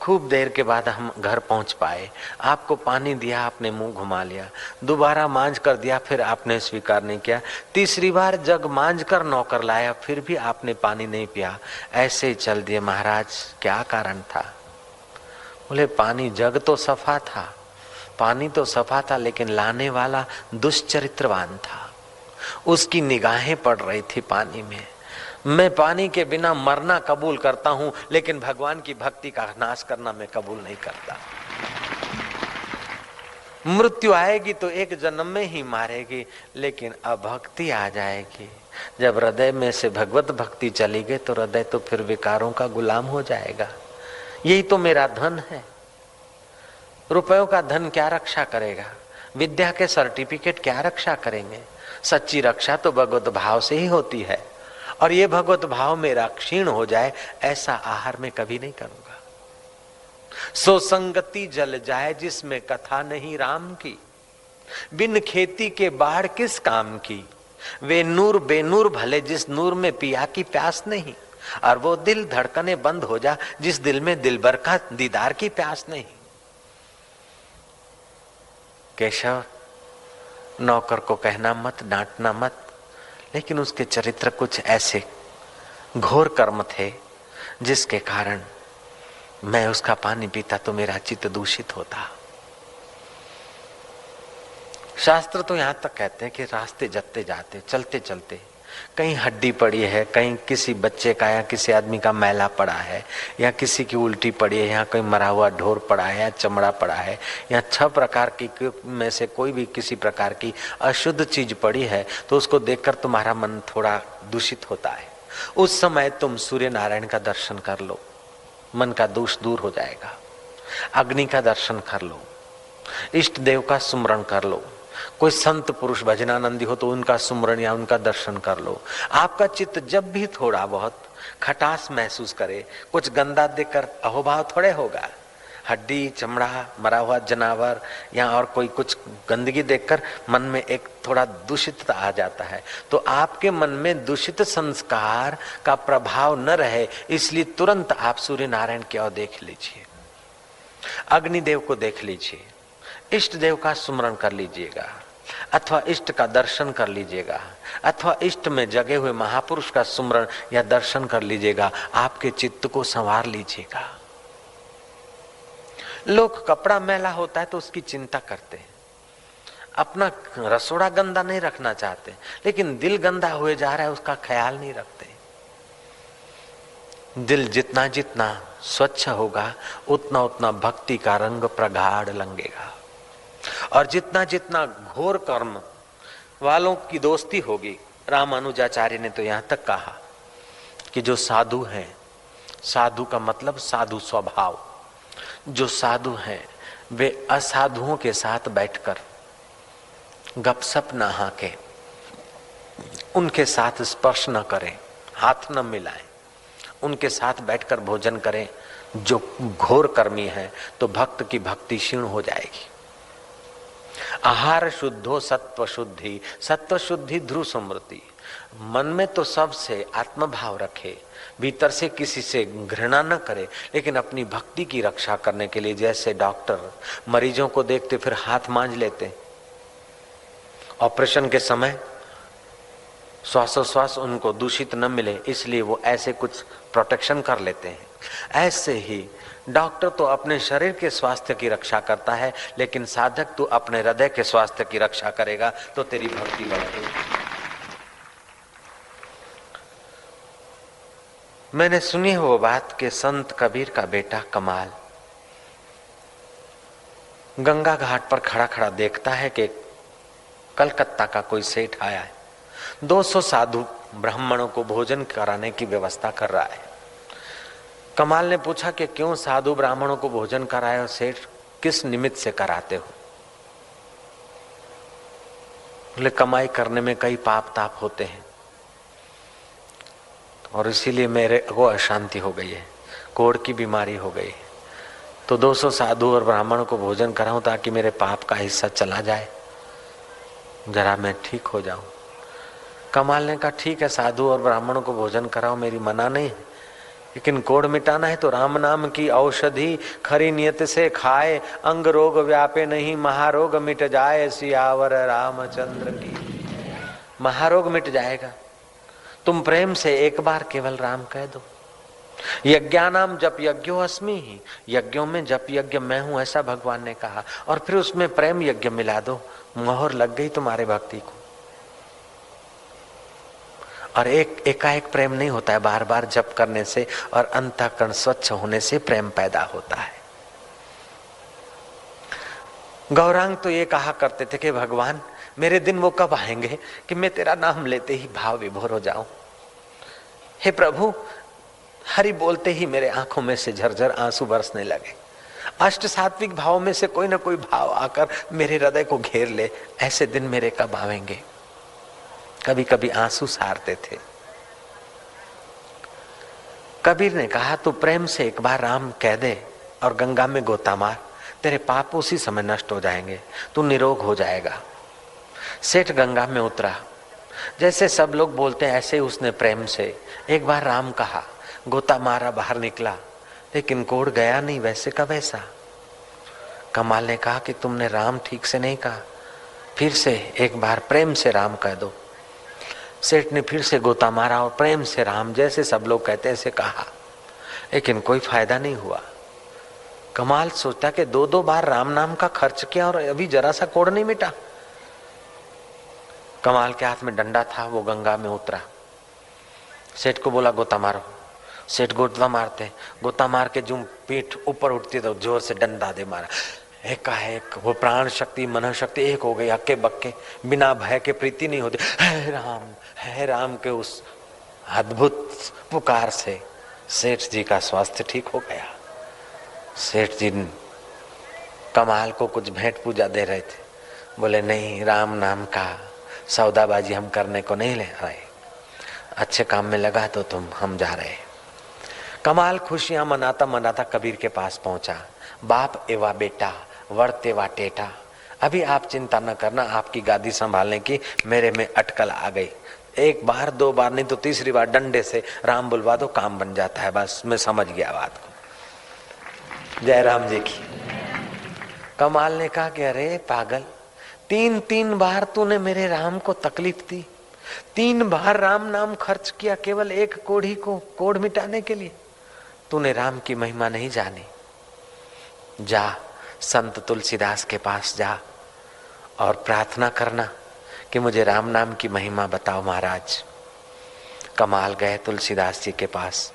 खूब देर के बाद हम घर पहुंच पाए, आपको पानी दिया, आपने मुंह घुमा लिया, दोबारा मांझ कर दिया, फिर आपने स्वीकार नहीं किया, तीसरी बार जग मांझ कर नौकर लाया, फिर भी आपने पानी नहीं पिया, ऐसे ही चल दिए महाराज, क्या कारण था? बोले पानी, जग तो सफा था, पानी तो सफा था, लेकिन लाने वाला दुष्चरित्रवान था, उसकी निगाहें पड़ रही थी पानी में। मैं पानी के बिना मरना कबूल करता हूं, लेकिन भगवान की भक्ति का नाश करना मैं कबूल नहीं करता। मृत्यु आएगी तो एक जन्म में ही मारेगी, लेकिन अभक्ति आ जाएगी। जब हृदय में से भगवत भक्ति चली गई तो हृदय तो फिर विकारों का गुलाम हो जाएगा। यही तो मेरा धन है। रुपयों का धन क्या रक्षा करेगा? विद्या के सर्टिफिकेट क्या रक्षा करेंगे? सच्ची रक्षा तो भगवत भाव से ही होती है, और ये भगवत भाव मेरा क्षीण हो जाए ऐसा आहार मैं कभी नहीं करूंगा। सो संगति जल जाए जिसमें कथा नहीं राम की, बिन खेती के बाढ़ किस काम की, वे नूर बेनूर भले जिस नूर में पिया की प्यास नहीं, और वो दिल धड़कने बंद हो जा जिस दिल में दिलबर का दीदार की प्यास नहीं। केशव नौकर को कहना मत, डांटना मत, लेकिन उसके चरित्र कुछ ऐसे घोर कर्म थे जिसके कारण मैं उसका पानी पीता तो मेरा चित्त दूषित होता। शास्त्र तो यहां तक कहते हैं कि रास्ते जत्ते जाते, चलते चलते कहीं हड्डी पड़ी है, कहीं किसी बच्चे का या किसी आदमी का मैला पड़ा है, या किसी की उल्टी पड़ी है, या कहीं मरा हुआ ढोर पड़ा है, या चमड़ा पड़ा है, या 6 प्रकार की में से कोई भी किसी प्रकार की अशुद्ध चीज पड़ी है, तो उसको देखकर तुम्हारा मन थोड़ा दूषित होता है। उस समय तुम सूर्य नारायण का दर्शन कर लो, मन का दोष दूर हो जाएगा। अग्नि का दर्शन कर लो, इष्ट देव का सुमरण कर लो। कोई संत पुरुष भजनानंदी हो तो उनका सुमरण या उनका दर्शन कर लो। आपका चित्त जब भी थोड़ा बहुत खटास महसूस करे, कुछ गंदा देखकर अहोभाव थोड़े होगा। हड्डी, चमड़ा, मरा हुआ जानवर या और कोई कुछ गंदगी देखकर मन में एक थोड़ा दूषितता आ जाता है। तो आपके मन में दूषित संस्कार का प्रभाव न रहे, इसलिए तुरंत आप सूर्य नारायण की ओर देख लीजिए, अग्निदेव को देख लीजिए, इष्ट देव का सुमरण कर लीजिएगा, अथवा इष्ट का दर्शन कर लीजिएगा, अथवा इष्ट में जगे हुए महापुरुष का सुमरण या दर्शन कर लीजिएगा। आपके चित्त को संवार लीजिएगा। लोग कपड़ा मैला होता है तो उसकी चिंता करते हैं, अपना रसोड़ा गंदा नहीं रखना चाहते, लेकिन दिल गंदा हुए जा रहा है उसका ख्याल नहीं रखते। दिल जितना जितना स्वच्छ होगा उतना उतना भक्ति का रंग प्रगाढ़ लंगेगा, और जितना जितना घोर कर्म वालों की दोस्ती होगी। रामानुजाचार्य ने तो यहां तक कहा कि जो साधु हैं, साधु का मतलब साधु स्वभाव, जो साधु हैं वे असाधुओं के साथ बैठकर गपसप न हाके, उनके साथ स्पर्श न करें, हाथ न मिलाएं, उनके साथ बैठकर भोजन करें। जो घोर कर्मी है तो भक्त की भक्ति क्षीण हो जाएगी। आहार शुद्धो सत्व शुद्धि, सत्व शुद्धि ध्रुव स्मृति। मन में तो सबसे आत्मभाव रखे, भीतर से किसी से घृणा न करे, लेकिन अपनी भक्ति की रक्षा करने के लिए जैसे डॉक्टर मरीजों को देखते फिर हाथ मांज लेते, ऑपरेशन के समय श्वासोश्वास उनको दूषित न मिले इसलिए वो ऐसे कुछ प्रोटेक्शन कर लेते हैं। ऐसे ही डॉक्टर तो अपने शरीर के स्वास्थ्य की रक्षा करता है, लेकिन साधक तू अपने हृदय के स्वास्थ्य की रक्षा करेगा तो तेरी भक्ति बढ़ेगी। मैंने सुनी है वो बात कि संत कबीर का बेटा कमाल गंगा घाट पर खड़ा खड़ा देखता है कि कलकत्ता का कोई सेठ आया है, 200 साधु ब्राह्मणों को भोजन कराने की व्यवस्था कर रहा है। कमाल ने पूछा कि क्यों साधु ब्राह्मणों को भोजन कराए हो सेठ, किस निमित्त से कराते हो? बोले कमाई करने में कई पाप ताप होते हैं और इसीलिए मेरे को अशांति हो गई है, कोढ़ की बीमारी हो गई, तो 200 साधु और ब्राह्मणों को भोजन कराऊं ताकि मेरे पाप का हिस्सा चला जाए, जरा मैं ठीक हो जाऊं। कमाल ने कहा ठीक है साधु और ब्राह्मणों को भोजन कराओ, मेरी मना नहीं है, लेकिन कोढ़ मिटाना है तो राम नाम की औषधि खरी नियत से खाए, अंग रोग व्यापे नहीं महारोग मिट जाए, सियावर रामचंद्र की। महारोग मिट जाएगा, तुम प्रेम से एक बार केवल राम कह दो। यज्ञानाम जप यज्ञो अस्मि ही, यज्ञों में जप यज्ञ मैं हूं ऐसा भगवान ने कहा, और फिर उसमें प्रेम यज्ञ मिला दो, मोहर लग गई तुम्हारे भक्ति को। और एकाएक प्रेम नहीं होता है, बार बार जप करने से और अंतःकरण स्वच्छ होने से प्रेम पैदा होता है। गौरांग तो ये कहा करते थे कि भगवान मेरे दिन वो कब आएंगे कि मैं तेरा नाम लेते ही भाव विभोर हो जाऊं। हे प्रभु, हरि बोलते ही मेरे आंखों में से झरझर आंसू बरसने लगे। अष्ट सात्विक भाव में से कोई ना कोई भाव आकर मेरे हृदय को घेर ले, ऐसे दिन मेरे कब आवेंगे। कभी कभी आंसू सारते थे। कबीर ने कहा तू प्रेम से एक बार राम कह दे और गंगा में गोता मार, तेरे पाप उसी समय नष्ट हो जाएंगे, तू निरोग हो जाएगा। सेठ गंगा में उतरा, जैसे सब लोग बोलते हैं ऐसे उसने प्रेम से एक बार राम कहा, गोता मारा, बाहर निकला, लेकिन कोढ़ गया नहीं वैसे का वैसा। कमाल ने कहा कि तुमने राम ठीक से नहीं कहा, फिर से एक बार प्रेम से राम कह दो। सेठ ने फिर से गोता मारा और प्रेम से राम जैसे सब लोग कहते हैं ऐसे कहा, लेकिन कोई फायदा नहीं हुआ। कमाल सोचता कि 2-2 बार राम नाम का खर्च किया और अभी जरा सा कोढ़ नहीं मिटा। कमाल के हाथ में डंडा था, वो गंगा में उतरा। सेठ को बोला गोता मारो। सेठ गोता मारते, गोता मार के जो पीठ ऊपर उठती तो जोर से डंडा दे मारा। एकाएक वो प्राण शक्ति मन शक्ति एक हो गई, हक्के बक्के, बिना भय के प्रीति नहीं होती। है राम के उस अद्भुत पुकार से सेठ जी का स्वास्थ्य ठीक हो गया। सेठ जी कमाल को कुछ भेंट पूजा दे रहे थे, बोले नहीं, राम नाम का सौदाबाजी हम करने को नहीं ले रहे, अच्छे काम में लगा तो तुम, हम जा रहे। कमाल खुशियां मनाता मनाता कबीर के पास पहुंचा। बाप एवा बेटा, वर्त एवा टेटा, अभी आप चिंता न करना, आपकी गादी संभालने की मेरे में अटकल आ गई। एक बार दो बार नहीं तो तीसरी बार डंडे से राम बुलवा दो, काम बन जाता है। बस मैं समझ गया बात को। जय राम जी की। कमाल ने कहा कि अरे पागल, 3 बार तूने मेरे राम को तकलीफ दी, 3 बार राम नाम खर्च किया केवल एक कोढ़ी को कोढ़ मिटाने के लिए। तूने राम की महिमा नहीं जानी। जा संत तुलसीदास के पास जा और प्रार्थना करना कि मुझे राम नाम की महिमा बताओ महाराज। कमाल गए तुलसीदास जी के पास।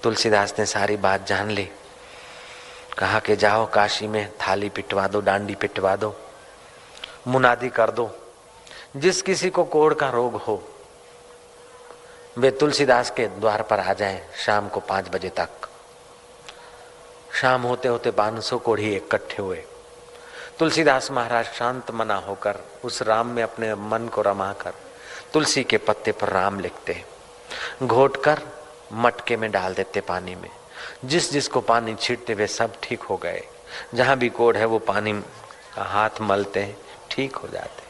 तुलसीदास ने सारी बात जान ली। कहा कि जाओ काशी में थाली पिटवा दो, डांडी पिटवा दो, मुनादी कर दो, जिस किसी को कोढ़ का रोग हो वे तुलसीदास के द्वार पर आ जाएं शाम को 5 बजे तक। शाम होते होते 500 कोढ़ी इकट्ठे हुए। तुलसीदास महाराज शांत मना होकर उस राम में अपने मन को रमाकर तुलसी के पत्ते पर राम लिखते, घोटकर मटके में डाल देते पानी में। जिस जिसको पानी छींटते वे सब ठीक हो गए। जहां भी कोढ़ है वो पानी का हाथ मलते हैं, ठीक हो जाते।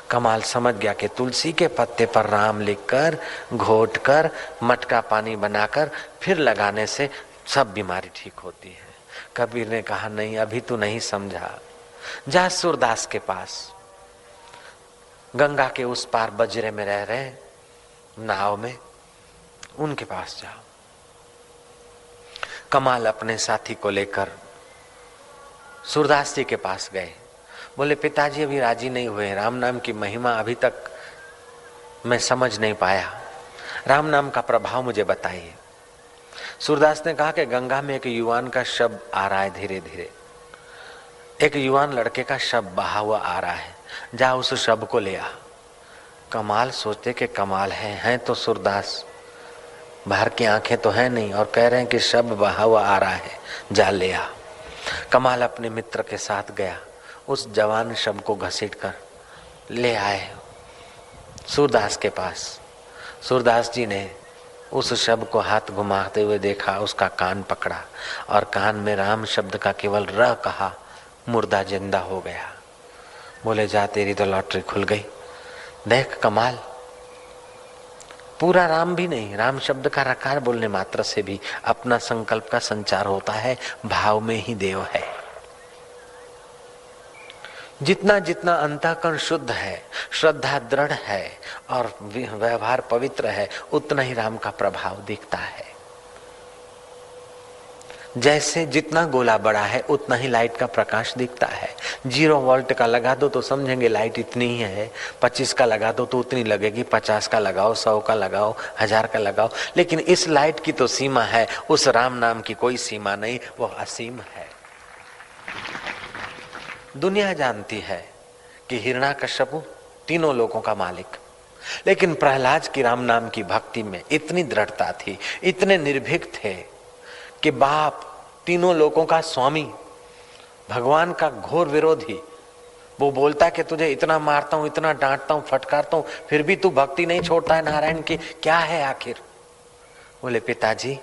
कमाल समझ गया कि तुलसी के पत्ते पर राम लिखकर घोटकर मटका पानी बनाकर फिर लगाने से सब बीमारी ठीक होती है। कबीर ने कहा नहीं, अभी तू नहीं समझा। जा सूरदास के पास, गंगा के उस पार बजरे में रह रहे नाव में, उनके पास जाओ। कमाल अपने साथी को लेकर सूरदास जी के पास गए। बोले पिताजी अभी राजी नहीं हुए, राम नाम की महिमा अभी तक मैं समझ नहीं पाया, राम नाम का प्रभाव मुझे बताइए। सूरदास ने कहा कि गंगा में एक युवान का शव आ रहा है, धीरे धीरे एक युवान लड़के का शव बहा हुआ आ रहा है, जा उस शव को ले आ। कमाल सोचते कि कमाल है तो सूरदास, बाहर की आंखें तो है नहीं और कह रहे हैं कि शव बहा हुआ आ रहा है, जा ले आ। कमाल अपने मित्र के साथ गया, उस जवान शव को घसीट कर ले आए सूरदास के पास। सूरदास जी ने उस शव को हाथ घुमाते हुए देखा, उसका कान पकड़ा और कान में राम शब्द का केवल र कहा, मुर्दा जिंदा हो गया। बोले जा तेरी तो लॉटरी खुल गई। देख कमाल, पूरा राम भी नहीं, राम शब्द का रकार बोलने मात्र से भी अपना संकल्प का संचार होता है। भाव में ही देव है। जितना जितना अंतःकरण शुद्ध है, श्रद्धा दृढ़ है और व्यवहार पवित्र है, उतना ही राम का प्रभाव दिखता है। जैसे जितना गोला बड़ा है उतना ही लाइट का प्रकाश दिखता है। 0 वोल्ट का लगा दो तो समझेंगे लाइट इतनी ही है, 25 का लगा दो तो उतनी लगेगी, 50 का लगाओ, 100 का लगाओ, 1000 का लगाओ, लेकिन इस लाइट की तो सीमा है, उस राम नाम की कोई सीमा नहीं, वो असीम है। दुनिया जानती है कि हिरण्याकश्यपु तीनों लोगों का मालिक, लेकिन प्रहलाद की राम नाम की भक्ति में इतनी दृढ़ता थी, इतने निर्भीक थे कि बाप तीनों लोगों का स्वामी, भगवान का घोर विरोधी, वो बोलता कि तुझे इतना मारता हूं, इतना डांटता हूं, फटकारता हूं, फिर भी तू भक्ति नहीं छोड़ता है नारायण की, क्या है आखिर? बोले पिताजी,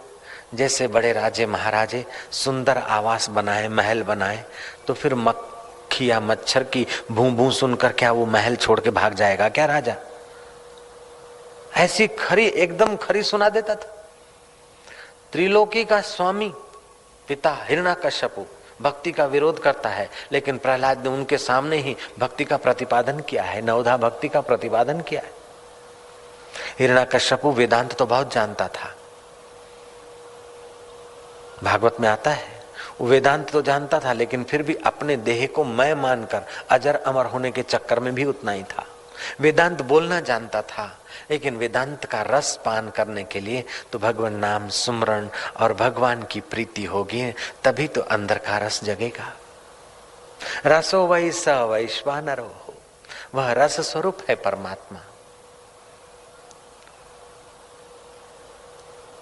जैसे बड़े राजे महाराजे सुंदर आवास बनाए, महल बनाए, तो फिर मक्खी या मच्छर की भूं भूं सुनकर क्या वो महल छोड़ के भाग जाएगा क्या राजा? ऐसी खरी, एकदम खरी सुना देता था। त्रिलोकी का स्वामी पिता हिरण्याकश्यपु भक्ति का विरोध करता है, लेकिन प्रहलाद ने उनके सामने ही भक्ति का प्रतिपादन किया है, नवधा भक्ति का प्रतिपादन किया है। हिरण्याकश्यपु वेदांत तो बहुत जानता था, भागवत में आता है वो वेदांत तो जानता था, लेकिन फिर भी अपने देह को मैं मानकर अजर अमर होने के चक्कर में भी उतना ही था। वेदांत बोलना जानता था, लेकिन वेदांत का रस पान करने के लिए तो भगवान नाम सुमरण और भगवान की प्रीति होगी, तभी तो अंदर का रस जगेगा। रसो वै स वैश्वानरो, वह रस स्वरूप है परमात्मा।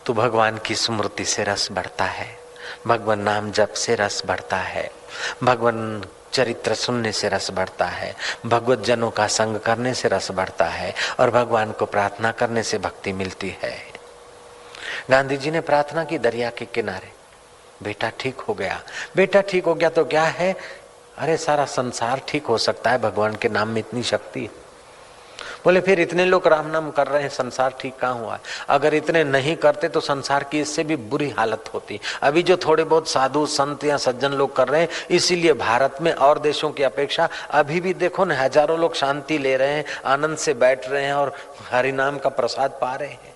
तो भगवान की स्मृति से रस बढ़ता है, भगवान नाम जप से रस बढ़ता है, भगवान चरित्र सुनने से रस बढ़ता है, भगवत जनों का संग करने से रस बढ़ता है, और भगवान को प्रार्थना करने से भक्ति मिलती है। गांधी जी ने प्रार्थना की दरिया के किनारे, बेटा ठीक हो गया। बेटा ठीक हो गया तो क्या है, अरे सारा संसार ठीक हो सकता है, भगवान के नाम में इतनी शक्ति है। बोले फिर इतने लोग राम नाम कर रहे हैं, संसार ठीक कहाँ हुआ है? अगर इतने नहीं करते तो संसार की इससे भी बुरी हालत होती। अभी जो थोड़े बहुत साधु संत या सज्जन लोग कर रहे हैं, इसीलिए भारत में और देशों की अपेक्षा अभी भी देखो न, हजारों लोग शांति ले रहे हैं, आनंद से बैठ रहे हैं और हरि नाम का प्रसाद पा रहे हैं।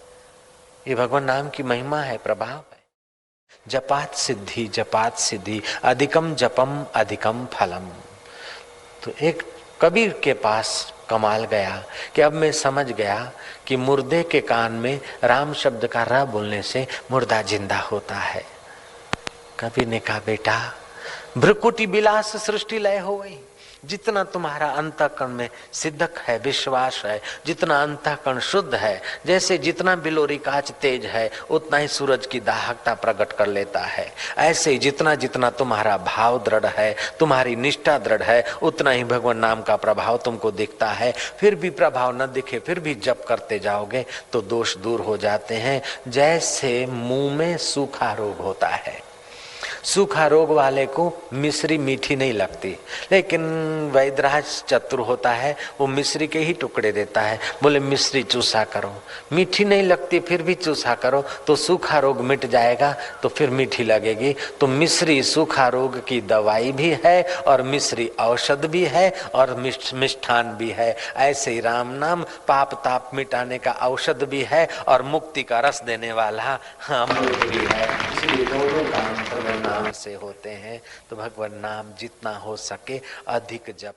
ये भगवान नाम की महिमा है, प्रभाव है। जपात सिद्धि अधिकम जपम अधिकम फलम। तो एक कबीर के पास कमाल गया कि अब मैं समझ गया कि मुर्दे के कान में राम शब्द का र बोलने से मुर्दा जिंदा होता है। कबीर ने कहा, बेटा भ्रुकुटी बिलास सृष्टि लय हो गई। जितना तुम्हारा अंतःकरण में सिद्धक है, विश्वास है, जितना अंतःकरण शुद्ध है, जैसे जितना बिलोरी कांच तेज है उतना ही सूरज की दाहकता प्रकट कर लेता है, ऐसे ही जितना जितना तुम्हारा भाव दृढ़ है, तुम्हारी निष्ठा दृढ़ है, उतना ही भगवान नाम का प्रभाव तुमको दिखता है। फिर भी प्रभाव न दिखे, फिर भी जप करते जाओगे तो दोष दूर हो जाते हैं। जैसे मुंह में सूखा रोग होता है, सूखा रोग वाले को मिश्री मीठी नहीं लगती, लेकिन वैद्यराज चतुर होता है, वो मिश्री के ही टुकड़े देता है। बोले मिश्री चूसा करो, मीठी नहीं लगती फिर भी चूसा करो तो सूखा रोग मिट जाएगा, तो फिर मीठी लगेगी। तो मिश्री सूखा रोग की दवाई भी है और मिश्री औषध भी है और मिष्ठान भी है। ऐसे ही राम नाम पाप ताप मिटाने का औषध भी है और मुक्ति का रस देने वाला अमृत भी है। इसलिए दोनों काम नाम से होते हैं। तो भगवान नाम जितना हो सके अधिक जप।